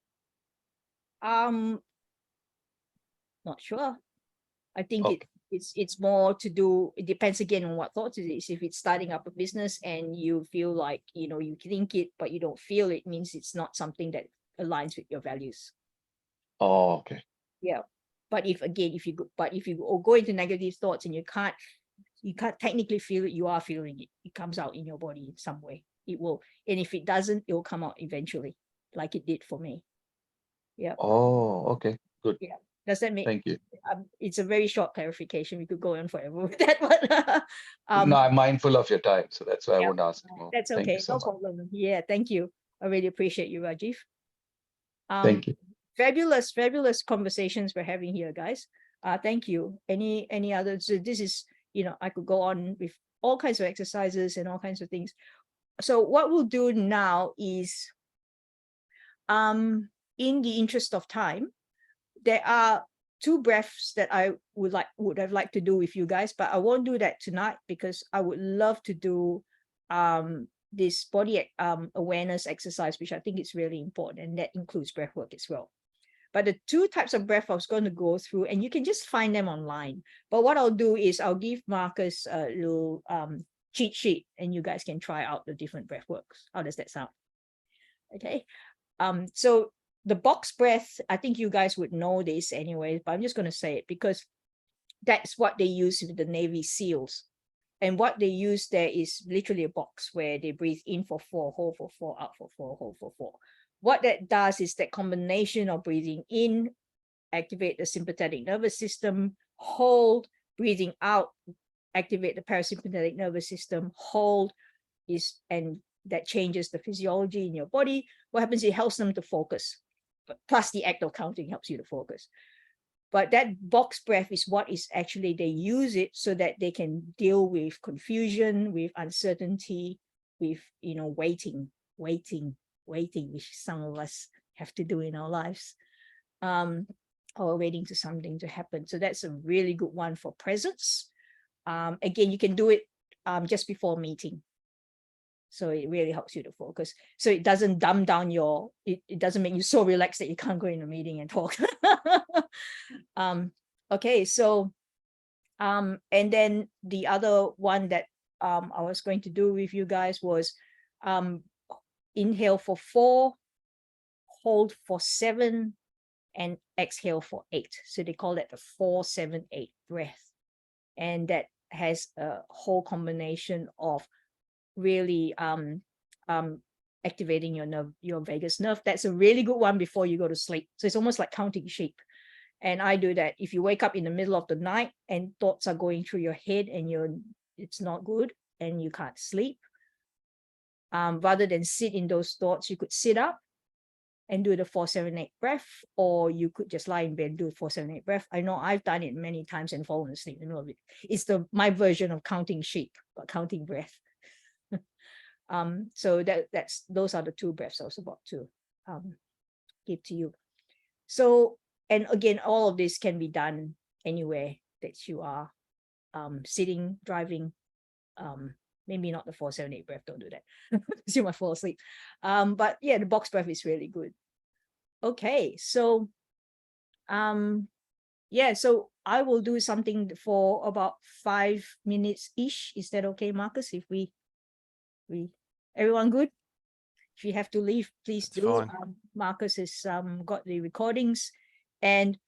[SPEAKER 1] Not sure. I think
[SPEAKER 5] Okay.
[SPEAKER 1] it's more to do, it depends again on what thoughts it is. If it's starting up a business and you feel like, you think it, but you don't feel it, means it's not something that aligns with your values.
[SPEAKER 5] Oh, okay.
[SPEAKER 1] Yeah. But if you go into negative thoughts and you can't technically feel it, you are feeling it. It comes out in your body in some way. It will. And if it doesn't, it will come out eventually, like it did for me. Yeah.
[SPEAKER 5] Oh, okay. Good.
[SPEAKER 1] Yeah. Does that make?
[SPEAKER 5] Thank you.
[SPEAKER 1] It's a very short clarification. We could go on forever with that one.
[SPEAKER 5] No, I'm mindful of your time, so that's why I
[SPEAKER 1] Yeah.
[SPEAKER 5] won't ask more.
[SPEAKER 1] That's
[SPEAKER 5] Thank you
[SPEAKER 1] okay.
[SPEAKER 5] so
[SPEAKER 1] No
[SPEAKER 5] much.
[SPEAKER 1] problem. Yeah. Thank you. I really appreciate you, Rajiv.
[SPEAKER 5] Thank you.
[SPEAKER 1] Fabulous conversations we're having here, guys. Thank you. Any other? So this is, I could go on with all kinds of exercises and all kinds of things. So what we'll do now is, in the interest of time, there are 2 breaths that I would have liked to do with you guys, but I won't do that tonight because I would love to do this body awareness exercise, which I think is really important, and that includes breath work as well. But the 2 types of breath I was going to go through, and you can just find them online. But what I'll do is I'll give Marcus a little cheat sheet, and you guys can try out the different breath works. How does that sound? Okay. So the box breath, I think you guys would know this anyway, but I'm just going to say it because that's what they use with the Navy SEALs. And what they use there is literally a box where they breathe in for 4, hold for 4, out for 4, hold for 4. What that does is that combination of breathing in, activate the sympathetic nervous system, hold, breathing out, activate the parasympathetic nervous system, hold, and that changes the physiology in your body. What happens? It helps them to focus. But plus the act of counting helps you to focus. But that box breath is what is actually, they use it so that they can deal with confusion, with uncertainty, with, waiting. waiting, which some of us have to do in our lives, or waiting to something to happen. So that's a really good one for presence. Again, you can do it just before a meeting. So it really helps you to focus. So it doesn't dumb down it doesn't make you so relaxed that you can't go in a meeting and talk. Okay, so, and then the other one that I was going to do with you guys was inhale for 4, hold for 7, and exhale for 8. So they call that the 4-7-8 breath. And that has a whole combination of really activating your vagus nerve. That's a really good one before you go to sleep. So it's almost like counting sheep. And I do that. If you wake up in the middle of the night and thoughts are going through your head and it's not good and you can't sleep, rather than sit in those thoughts, you could sit up and do the 4-7-8 breath, or you could just lie in bed and do 4-7-8 breath. I know I've done it many times and fallen asleep in the middle of it. It's my version of counting sheep, but counting breath. So those are the 2 breaths I was about to give to you. So, and again, all of this can be done anywhere that you are, sitting, driving, maybe not the 4-7-8 breath, don't do that because you might fall asleep. But yeah, the box breath is really good. Okay, so yeah, so I will do something for about 5 minutes ish. Is that okay, Marcus? If we everyone good? If you have to leave, please
[SPEAKER 4] That's
[SPEAKER 1] do.
[SPEAKER 4] fine.
[SPEAKER 1] Marcus has got the recordings, and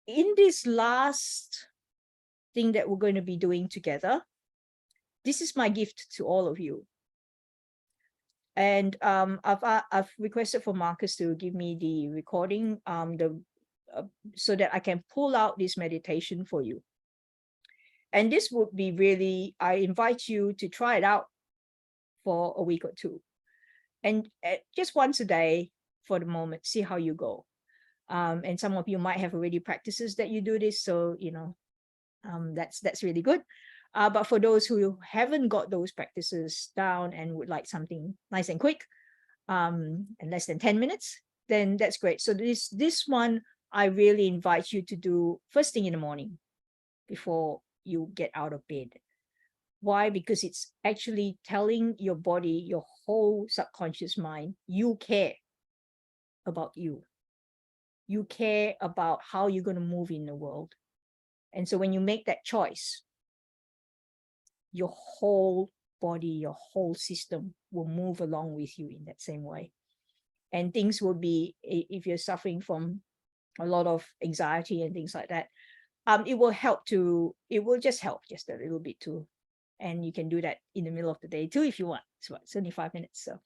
[SPEAKER 1] in this last thing that we're going to be doing together, this is my gift to all of you. And I've requested for Marcus to give me the recording, so that I can pull out this meditation for you. And this would be really, I invite you to try it out for a week or 2, and just once a day for the moment, see how you go. And some of you might have already practices that you do this, so that's really good. But for those who haven't got those practices down and would like something nice and quick, and less than 10 minutes, then that's great. So this one, I really invite you to do first thing in the morning before you get out of bed. Why? Because it's actually telling your body, your whole subconscious mind, you care about you. You care about how you're going to move in the world. And so when you make that choice, your whole body, your whole system will move along with you in that same way. And things will be, if you're suffering from a lot of anxiety and things like that, it will just help just a little bit too. And you can do that in the middle of the day too if you want. It's about 75 minutes. So,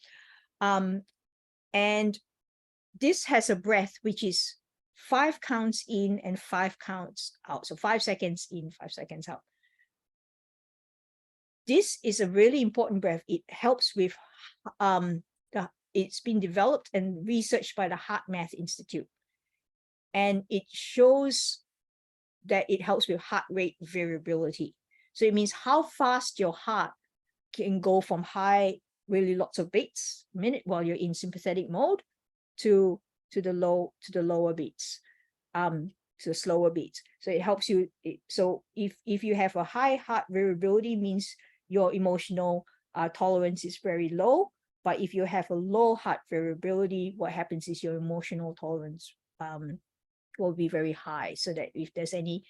[SPEAKER 1] and this has a breath which is 5 counts in and 5 counts out. So 5 seconds in, 5 seconds out. This is a really important breath. It helps with, it's been developed and researched by the Heart Math Institute. And it shows that it helps with heart rate variability. So it means how fast your heart can go from high, really lots of beats a minute while you're in sympathetic mode to the lower beats, to the slower beats. So it helps you. So if you have a high heart variability, means your emotional tolerance is very low. But if you have a low heart variability, what happens is your emotional tolerance will be very high, so that if there's any,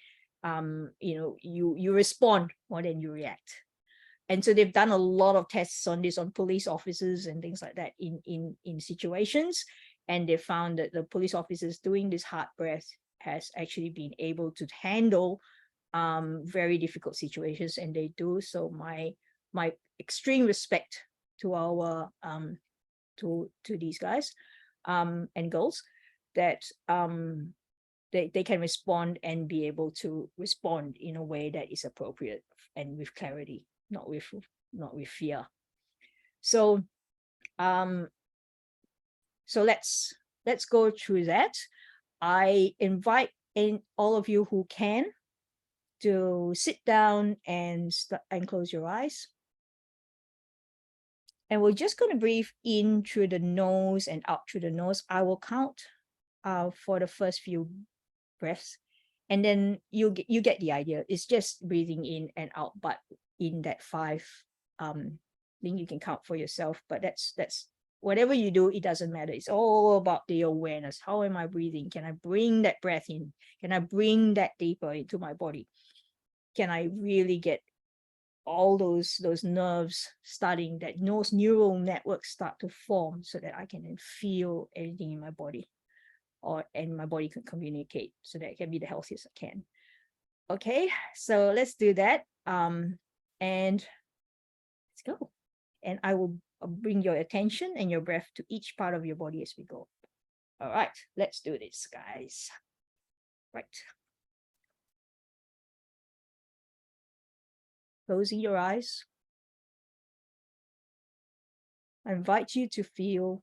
[SPEAKER 1] you respond more than you react. And so they've done a lot of tests on this on police officers and things like that in situations. And they found that the police officers doing this heart breath has actually been able to handle very difficult situations, and they do. So my extreme respect to our to these guys and girls, that they can respond and be able to respond in a way that is appropriate and with clarity, not with fear. So so let's go through that. I invite all of you who can to sit down and close your eyes. And we're just going to breathe in through the nose and out through the nose. I will count for the first few breaths, and then you get the idea. It's just breathing in and out, but in that 5 thing you can count for yourself. But that's whatever you do, it doesn't matter. It's all about the awareness. How am I breathing? Can I bring that breath in? Can I bring that deeper into my body? Can I really get all those nerves starting, that those neural networks start to form, so that I can then feel everything in my body, and my body can communicate, so that it can be the healthiest I can. Okay, so let's do that. And let's go. And I will bring your attention and your breath to each part of your body as we go. All right, let's do this, guys. Right. Closing your eyes. I invite you to feel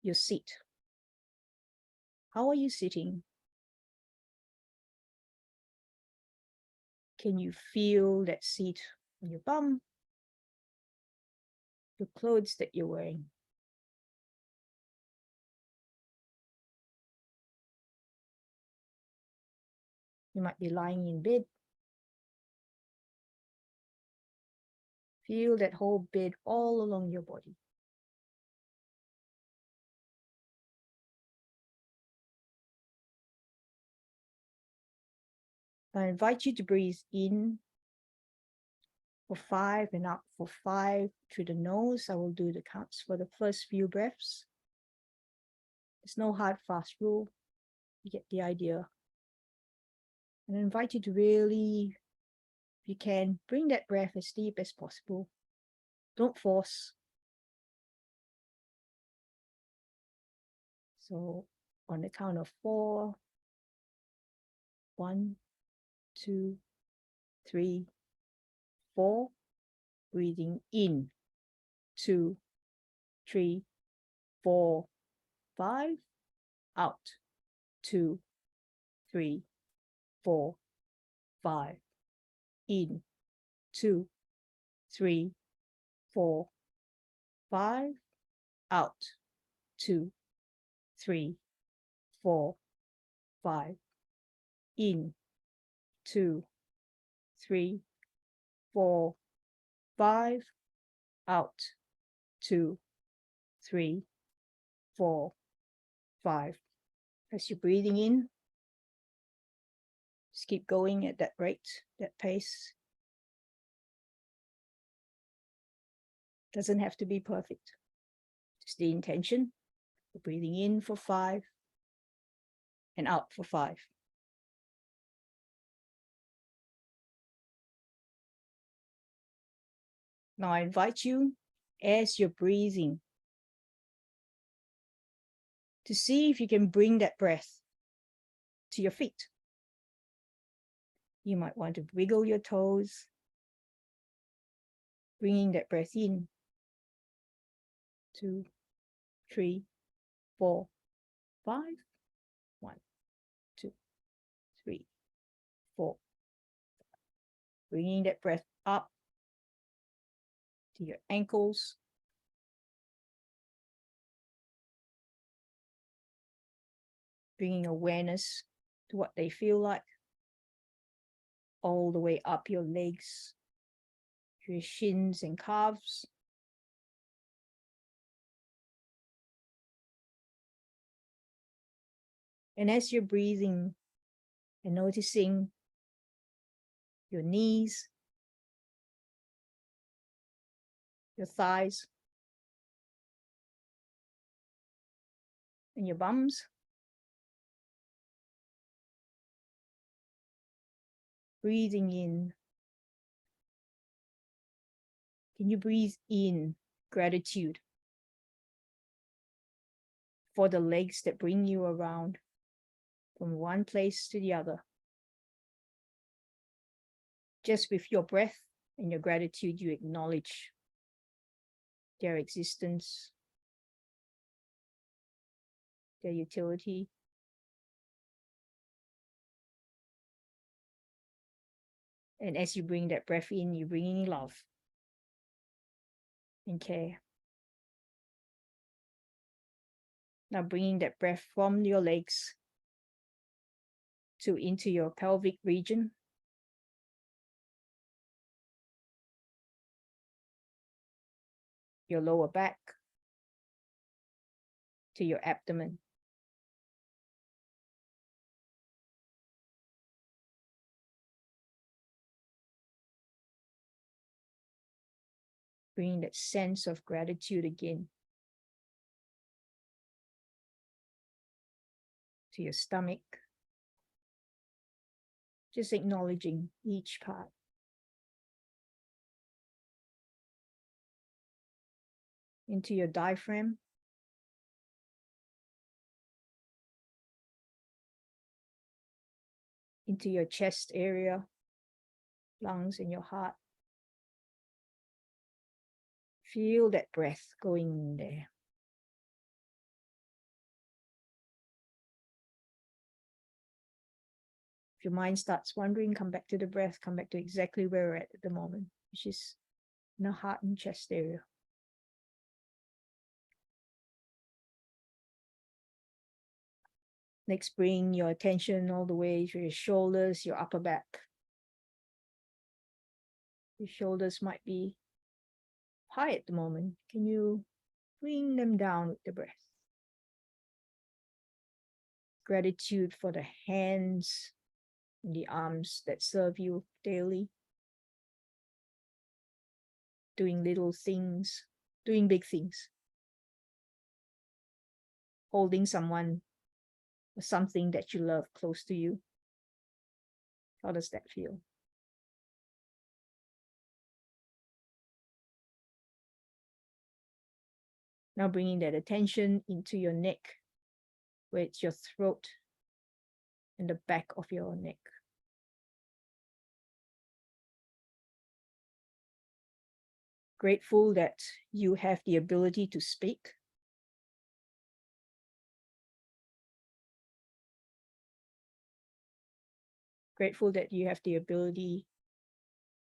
[SPEAKER 1] your seat. How are you sitting? Can you feel that seat on your bum? The clothes that you're wearing? You might be lying in bed. Feel that whole bed all along your body. I invite you to breathe in for 5 and out for 5 through the nose. I will do the counts for the first few breaths. There's no hard, fast rule. You get the idea. And I invite you to really, if you can, bring that breath as deep as possible. Don't force. So on the count of 4, 1, 2, 3, 4, breathing in, 2, 3, 4, 5, out, 2, 3, 4, 5, in, 2, 3, 4, 5, out, 2, 3, 4, 5, in, 2, 3, 4, 5, out, 2, 3, 4, 5. As you're breathing in, just keep going at that rate, that pace. Doesn't have to be perfect. Just the intention. Breathing in for 5 and out for 5. Now I invite you, as you're breathing, to see if you can bring that breath to your feet. You might want to wiggle your toes, bringing that breath in. 2, 3, 4, 5. 1, 2, 3, 4. Bringing that breath up to your ankles. Bringing awareness to what they feel like. All the way up your legs, your shins and calves. And as you're breathing and noticing your knees, your thighs, and your bums, breathing in. Can you breathe in gratitude for the legs that bring you around from one place to the other? Just with your breath and your gratitude, you acknowledge their existence, their utility. And as you bring that breath in, you bring in love. and care. Now bringing that breath from your legs to into your pelvic region. Your lower back to your abdomen. Bringing that sense of gratitude again to your stomach. Just acknowledging each part. Into your diaphragm. Into your chest area, lungs, and your heart. Feel that breath going in there. If your mind starts wandering, come back to the breath, come back to exactly where we're at the moment, which is in the heart and chest area. Next, bring your attention all the way to your shoulders, your upper back. Your shoulders might be high at the moment. Can you bring them down with the breath? Gratitude for the hands and the arms that serve you daily. Doing little things, doing big things. Holding someone or something that you love close to you. How does that feel? Now bringing that attention into your neck, where it's your throat and the back of your neck. Grateful that you have the ability to speak. Grateful that you have the ability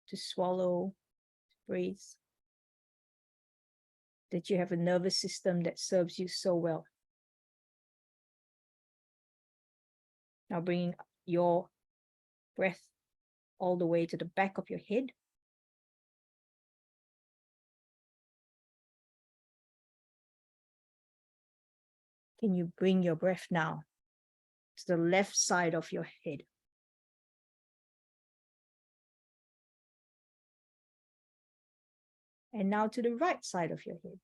[SPEAKER 1] to swallow, breathe. That you have a nervous system that serves you so well. Now bringing your breath all the way to the back of your head. Can you bring your breath now to the left side of your head? And now to the right side of your head.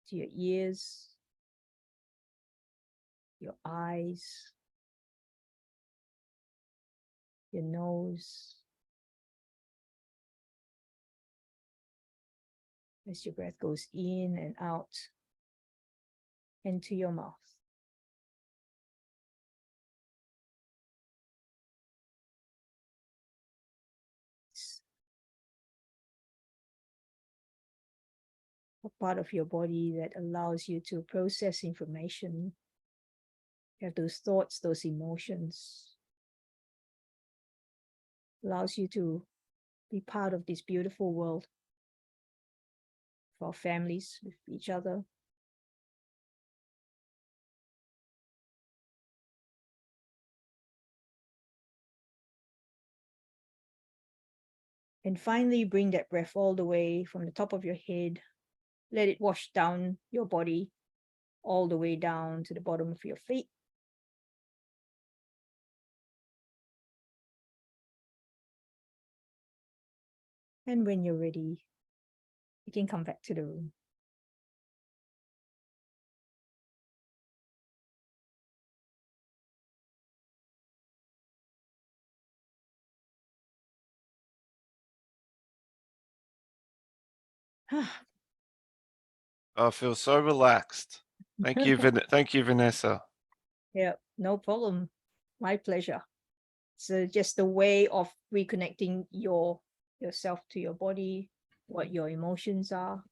[SPEAKER 1] To your ears, your eyes, your nose. As your breath goes in and out, into your mouth. A part of your body that allows you to process information. You have those thoughts, those emotions. Allows you to be part of this beautiful world. For our families, with each other. And finally, bring that breath all the way from the top of your head. Let it wash down your body, all the way down to the bottom of your feet. And when you're ready, you can come back to the room.
[SPEAKER 4] I feel so relaxed. Thank you, thank you, Vanessa.
[SPEAKER 1] Yeah, no problem. My pleasure. So just a way of reconnecting yourself to your body, what your emotions are.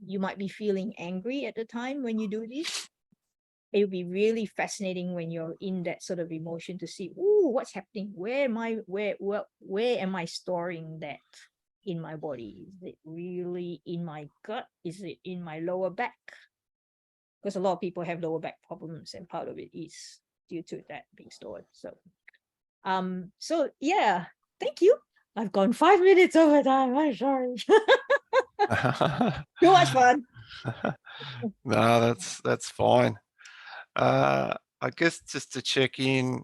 [SPEAKER 1] You might be feeling angry at the time when you do this. it would be really fascinating when you're in that sort of emotion to see, oh, what's happening? Where am I storing that in my body? Is it really in my gut? Is it in my lower back? Because a lot of people have lower back problems, and part of it is due to that being stored. So yeah, thank you. I've gone 5 minutes over time. I'm sorry. Too much fun.
[SPEAKER 4] No, that's fine. I guess just to check in,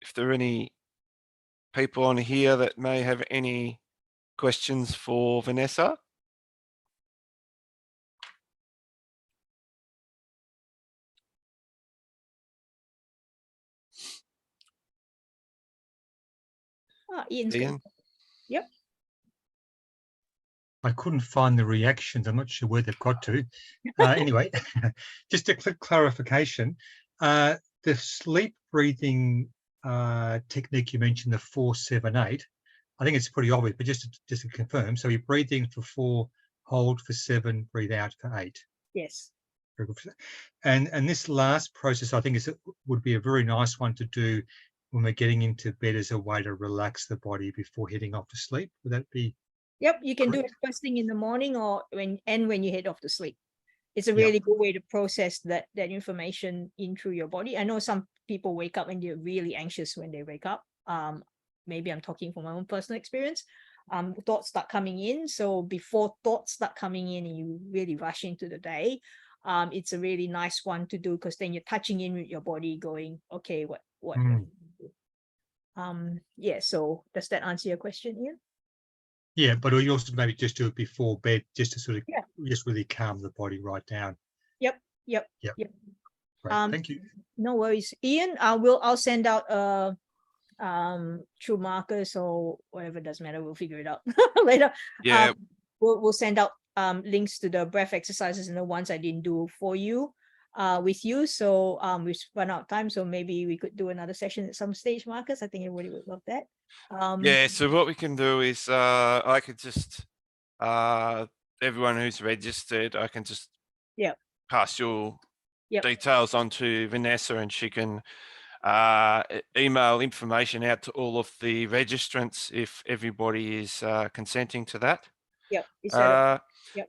[SPEAKER 4] if there are any people on here that may have any questions for Vanessa.
[SPEAKER 1] Ian's
[SPEAKER 4] Ian?
[SPEAKER 1] good. Yep.
[SPEAKER 3] I couldn't find the reactions. I'm not sure where they've got to. Anyway, just a quick clarification. The sleep breathing technique you mentioned, the 4-7-8, I think it's pretty obvious, but just to confirm. So you're breathing for 4, hold for 7, breathe out for 8.
[SPEAKER 1] Yes.
[SPEAKER 3] Very good. And this last process, I think, would be a very nice one to do when we're getting into bed as a way to relax the body before heading off to sleep. Would that be?
[SPEAKER 1] Yep, you can do it
[SPEAKER 3] correct?
[SPEAKER 1] first thing in the morning or when you head off to sleep. It's a
[SPEAKER 3] Yep.
[SPEAKER 1] really good way to process that information in through your body. I know some people wake up and they're really anxious when they wake up. Maybe I'm talking from my own personal experience. Thoughts start coming in. So before thoughts start coming in and you really rush into the day, it's a really nice one to do, because then you're touching in with your body, going, okay, what? Yeah. So does that answer your question, Ian?
[SPEAKER 3] Yeah, but you also maybe just do it before bed, just to sort of
[SPEAKER 1] Yeah.
[SPEAKER 3] just really calm the body right down.
[SPEAKER 1] Yep.
[SPEAKER 3] Great, thank you.
[SPEAKER 1] No worries, Ian. I'll send out through Marcus or whatever, doesn't matter. We'll figure it out later.
[SPEAKER 4] Yeah.
[SPEAKER 1] We'll send out links to the breath exercises and the ones I didn't do for you, with you. So we've run out of time, so maybe we could do another session at some stage, Marcus. I think everybody would love that.
[SPEAKER 4] Yeah, so what we can do is I could just everyone who's registered, I can just pass your details on to Vanessa, and she can email information out to all of the registrants if everybody is consenting to that.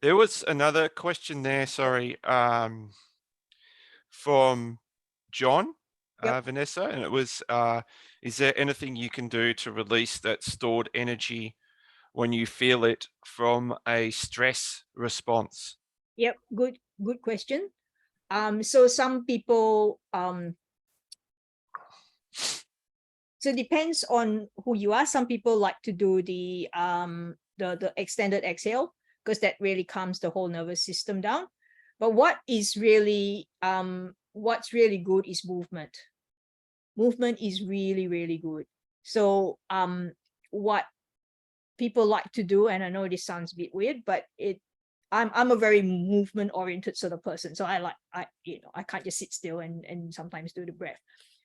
[SPEAKER 4] There was another question there, sorry, from John, Vanessa, and it was, is there anything you can do to release that stored energy when you feel it from a stress response?
[SPEAKER 1] Yep, good question. So some people, so it depends on who you are. Some people like to do the extended exhale, because that really calms the whole nervous system down. But what's really good is movement. Movement is really, really good. So what people like to do, and I know this sounds a bit weird, but I'm a very movement oriented sort of person. So I can't just sit still and sometimes do the breath.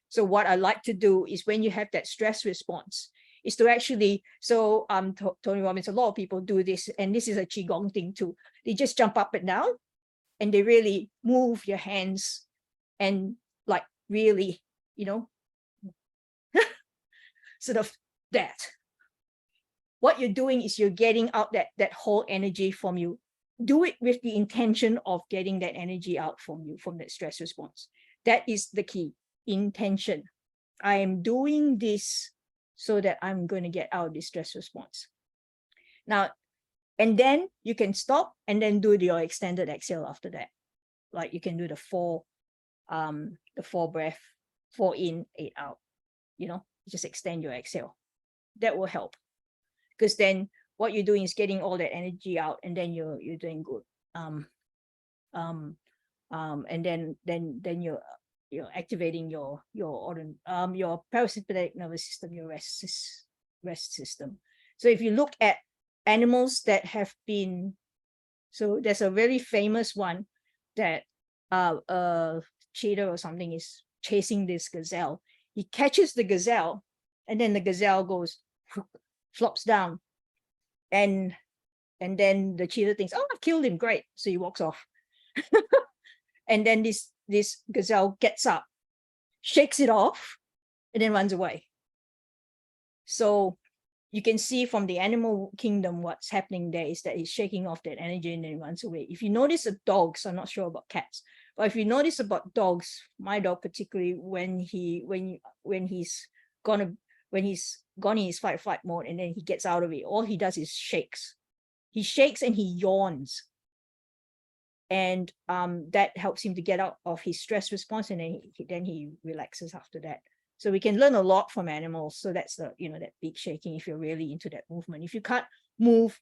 [SPEAKER 1] So what I like to do is, when you have that stress response, is to actually, so Tony Robbins, a lot of people do this, and this is a Qigong thing too. They just jump up and down, and they really move your hands, and like really, sort of that. What you're doing is you're getting out that whole energy from you. Do it with the intention of getting that energy out from you, from that stress response. That is the key. Intention. I am doing this so that I'm going to get out this stress response. Now, and then you can stop and then do your extended exhale after that. Like you can do the four breath, 4 in, 8 out. Just extend your exhale. That will help, because then what you're doing is getting all that energy out, and then you're doing good. And then you're activating your parasympathetic nervous system, your rest system. So if you look at animals that have been, so there's a very famous one that a cheetah or something is chasing this gazelle. He catches the gazelle, and then the gazelle goes, flops down, and then the cheetah thinks, oh, I've killed him, great. So he walks off. And then this gazelle gets up, shakes it off, and then runs away. So you can see from the animal kingdom what's happening there is that he's shaking off that energy and then runs away. If you notice the dogs, I'm not sure about cats, but if you notice about dogs, my dog particularly, when he's gone in his fight or flight mode and then he gets out of it, all he does is shakes. He shakes and he yawns. And that helps him to get out of his stress response, and then he relaxes after that. So we can learn a lot from animals. So that's the, that big shaking, if you're really into that movement. If you can't move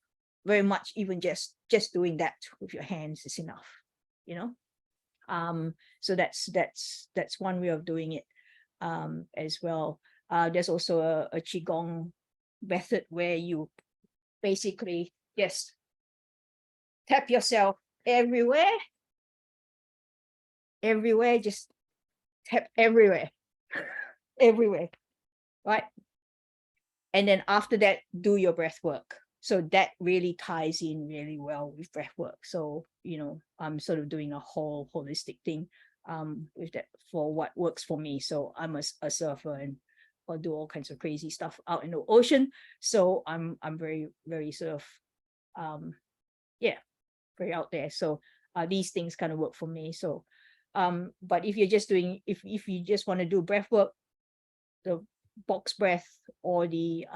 [SPEAKER 1] very much, even just doing that with your hands is enough, so that's one way of doing it as well. There's also a qigong method where you basically just tap yourself everywhere, just tap everywhere, right? And then after that, do your breath work. So that really ties in really well with breath work. So, I'm sort of doing a whole holistic thing with that for what works for me. So I'm a surfer and I'll do all kinds of crazy stuff out in the ocean. So I'm very, very sort of, very out there. So these things kind of work for me. So, but if you're just doing, if you just want to do breath work, the box breath or the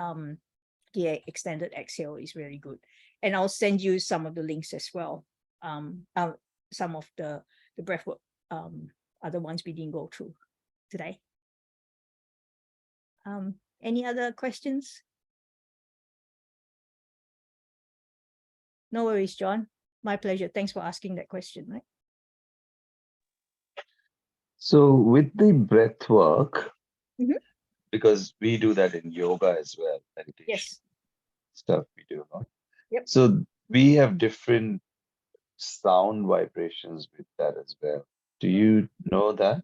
[SPEAKER 1] extended exhale is really good. And I'll send you some of the links as well. Some of the breath work, other ones we didn't go through today. Any other questions? No worries, John. My pleasure. Thanks for asking that question, right?
[SPEAKER 5] So with the breath work, because we do that in yoga as well, meditation.
[SPEAKER 1] Yes.
[SPEAKER 5] Stuff we do. Right?
[SPEAKER 1] Yep.
[SPEAKER 5] So we have different sound vibrations with that as well. Do you know that?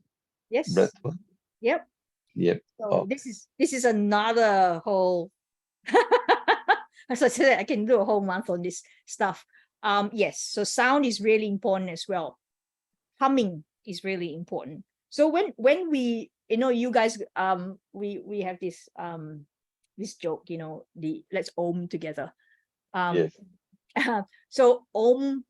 [SPEAKER 1] Yes.
[SPEAKER 5] Breath work?
[SPEAKER 1] Yep.
[SPEAKER 5] Yep.
[SPEAKER 1] So this is another whole as I said, I can do a whole month on this stuff. Yes, so sound is really important as well. Humming is really important. So when we, you guys, we have this this joke, the let's om together.
[SPEAKER 5] Yes.
[SPEAKER 1] So om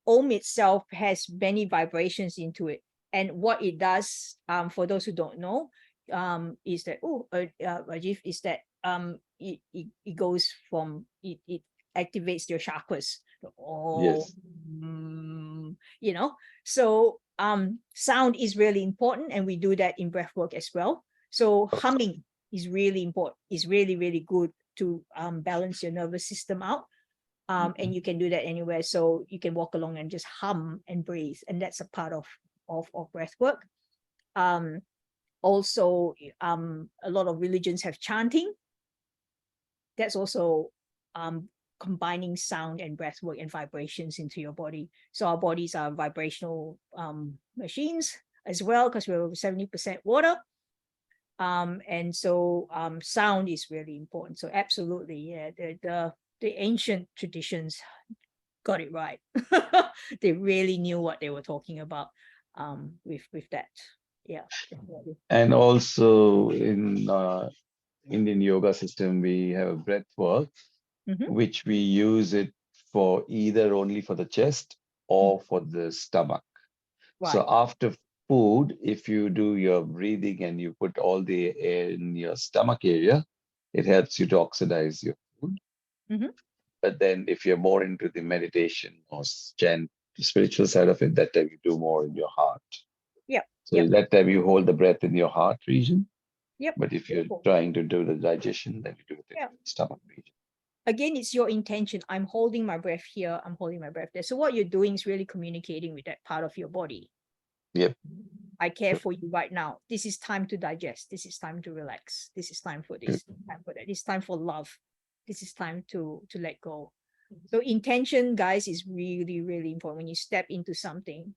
[SPEAKER 1] itself has many vibrations into it, and what it does, for those who don't know, is that Rajiv, is that it goes from it activates your chakras.
[SPEAKER 5] Yes.
[SPEAKER 1] So sound is really important, and we do that in breath work as well. So humming is really important, is really, really good to balance your nervous system out. And you can do that anywhere. So you can walk along and just hum and breathe, and that's a part of breath work. Also, a lot of religions have chanting. That's also combining sound and breath work and vibrations into your body. So our bodies are vibrational machines as well, because we're over 70% water. And so sound is really important. So absolutely, yeah, the ancient traditions got it right. They really knew what they were talking about with that. Yeah.
[SPEAKER 5] And also in Indian yoga system, we have a breath work, which we use it for either only for the chest or for the stomach. Right. So after food, if you do your breathing and you put all the air in your stomach area, it helps you to oxidize your food. But then if you're more into the meditation or spiritual side of it, that time you do more in your heart.
[SPEAKER 1] Yeah.
[SPEAKER 5] So that time you hold the breath in your heart region.
[SPEAKER 1] Yep.
[SPEAKER 5] But if you're trying to do the digestion, then you do it in the stomach region.
[SPEAKER 1] Again, it's your intention. I'm holding my breath here. I'm holding my breath there. So what you're doing is really communicating with that part of your body.
[SPEAKER 5] Yep.
[SPEAKER 1] I care for you right now. This is time to digest. This is time to relax. This is time for this. Time for that. This is time for love. This is time to let go. So intention, guys, is really, really important. When you step into something,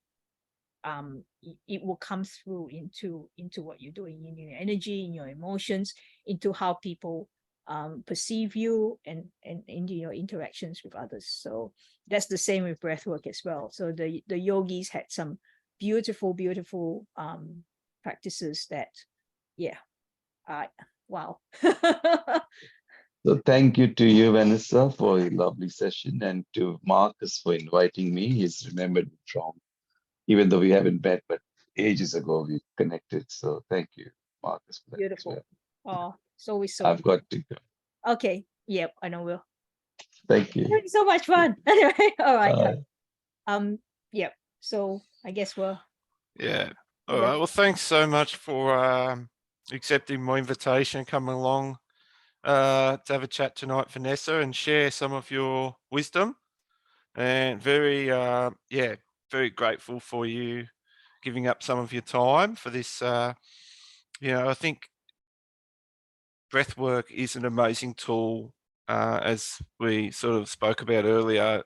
[SPEAKER 1] it will come through into what you're doing, in your energy, in your emotions, into how people perceive you, and into your interactions with others. So that's the same with breath work as well. So the yogis had some beautiful, beautiful practices that, yeah, wow.
[SPEAKER 5] So thank you to you, Vanessa, for a lovely session, and to Marcus for inviting me. He's remembered me from, even though we haven't met, but ages ago we connected. So thank you, Marcus, for that as
[SPEAKER 1] Beautiful.
[SPEAKER 5] well.
[SPEAKER 1] Oh, it's always so
[SPEAKER 5] I've got to go.
[SPEAKER 1] okay. Yep, I know, Will.
[SPEAKER 5] Thank you.
[SPEAKER 1] So much fun. Anyway, all right.
[SPEAKER 5] Bye.
[SPEAKER 1] Yep. So I guess we're
[SPEAKER 4] Yeah. All right. Well, thanks so much for accepting my invitation, coming along to have a chat tonight, Vanessa, and share some of your wisdom. And very, very grateful for you giving up some of your time for this. I think breathwork is an amazing tool, as we sort of spoke about earlier,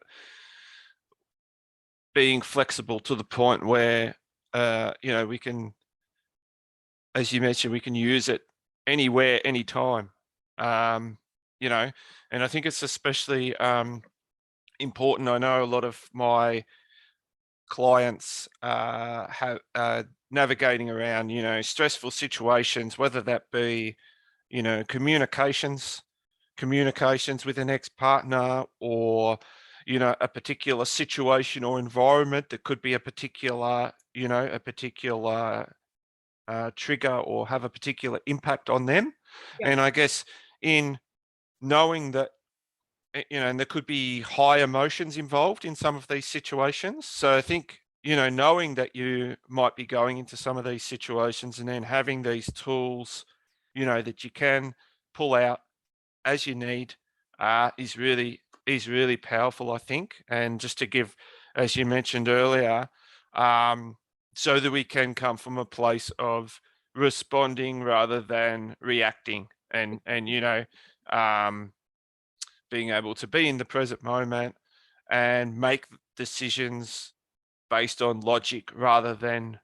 [SPEAKER 4] being flexible to the point where, we can, as you mentioned, we can use it anywhere, anytime, and I think it's especially important. I know a lot of my clients have navigating around, stressful situations, whether that be, communications with an ex-partner, or, a particular situation or environment that could be a particular trigger or have a particular impact on them.
[SPEAKER 1] Yeah.
[SPEAKER 4] And I guess in knowing that, and there could be high emotions involved in some of these situations. So I think, knowing that you might be going into some of these situations and then having these tools, that you can pull out as you need, is really powerful, I think. And just to give, as you mentioned earlier, so that we can come from a place of responding rather than reacting, and being able to be in the present moment and make decisions based on logic rather than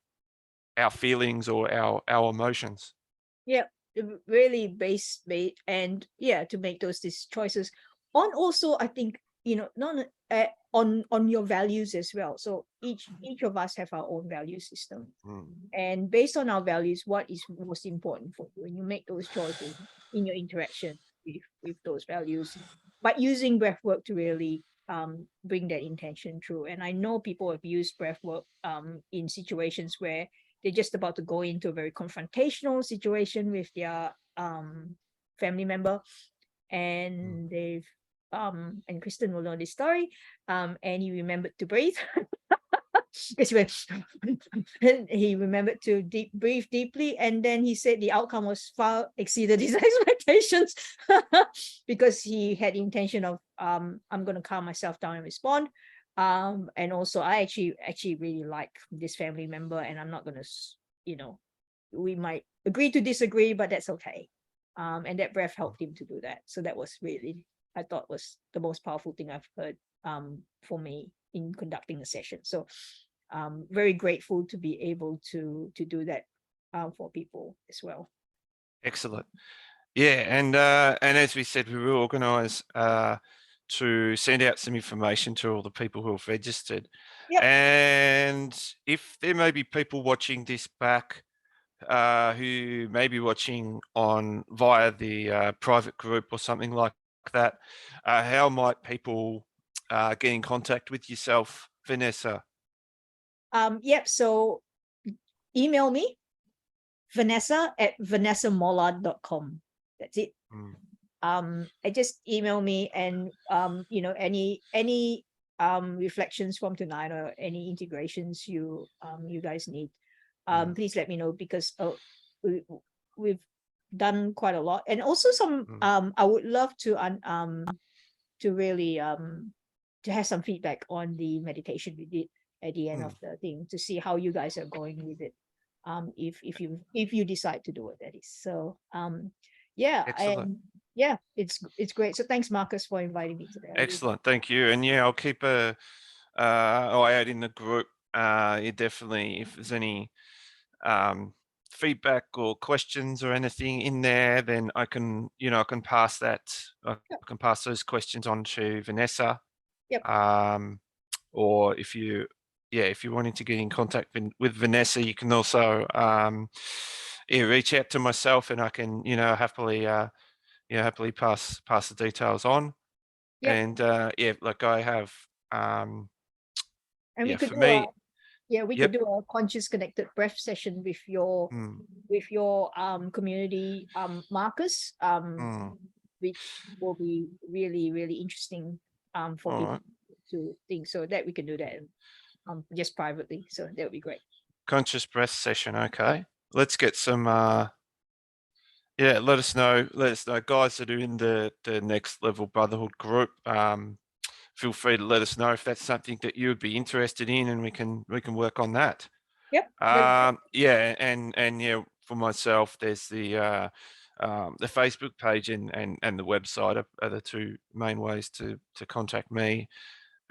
[SPEAKER 4] our feelings or our emotions.
[SPEAKER 1] Yeah, really base and to make these choices on, also I think, not on your values as well. So each of us have our own value system, and based on our values, what is most important for you, and you make those choices in your interaction with those values, but using breath work to really bring that intention through. And I know people have used breath work in situations where they're just about to go into a very confrontational situation with their family member, and they've and Kristen will know this story, and he remembered to breathe. Because he went, and he remembered to breathe deeply, and then he said the outcome was far exceeded his expectations, because he had the intention of I'm going to calm myself down and respond. And also I actually really like this family member, and I'm not going to, we might agree to disagree, but that's okay. And that breath helped him to do that. So that was really, I thought, was the most powerful thing I've heard for me in conducting a session. So very grateful to be able to do that for people as well.
[SPEAKER 4] Excellent. Yeah, and as we said, we will organise to send out some information to all the people who have registered.
[SPEAKER 1] Yep.
[SPEAKER 4] And if there may be people watching this back who may be watching on via the private group or something like that, how might people get in contact with yourself, Vanessa?
[SPEAKER 1] Yep. So email me, vanessa@vanessamollard.com. That's it. I just email me, and any reflections from tonight, or any integrations you guys need, please let me know, because we've done quite a lot, and also some I would love to really to have some feedback on the meditation we did at the end of the thing, to see how you guys are going with it, if you decide to do it, that is. So
[SPEAKER 4] Excellent.
[SPEAKER 1] it's great. So thanks, Marcus, for inviting me today.
[SPEAKER 4] Excellent, thank you. And I'll keep a eye out in the group. You definitely, if there's any feedback or questions or anything in there, then I can pass that. I can pass those questions on to Vanessa.
[SPEAKER 1] Yep.
[SPEAKER 4] Or if you yeah, if you're wanting to get in contact with Vanessa, you can also yeah, reach out to myself, and I can, happily happily pass the details on.
[SPEAKER 1] Yep.
[SPEAKER 4] And yeah, like I have
[SPEAKER 1] And we
[SPEAKER 4] yeah,
[SPEAKER 1] could
[SPEAKER 4] for
[SPEAKER 1] do
[SPEAKER 4] me,
[SPEAKER 1] we
[SPEAKER 4] yep.
[SPEAKER 1] could do a conscious connected breath session with your community Marcus, which will be really, really interesting for
[SPEAKER 4] All
[SPEAKER 1] people
[SPEAKER 4] right.
[SPEAKER 1] to think, so that we can do that just privately. So that would be great.
[SPEAKER 4] Conscious breath session. Okay, let's get some yeah, let us know guys that are in the Next Level Brotherhood group. Feel free to let us know if that's something that you would be interested in, and we can work on that.
[SPEAKER 1] Yep.
[SPEAKER 4] Yeah, and yeah, for myself, there's the Facebook page and the website are the two main ways to contact me.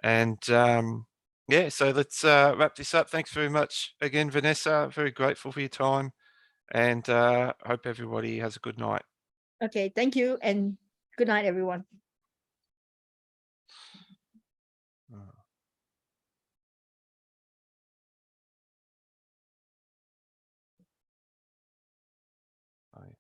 [SPEAKER 4] And yeah, so let's wrap this up. Thanks very much again, Vanessa. Very grateful for your time, and hope everybody has a good night.
[SPEAKER 1] Okay, thank you, and good night, everyone.
[SPEAKER 4] Bye.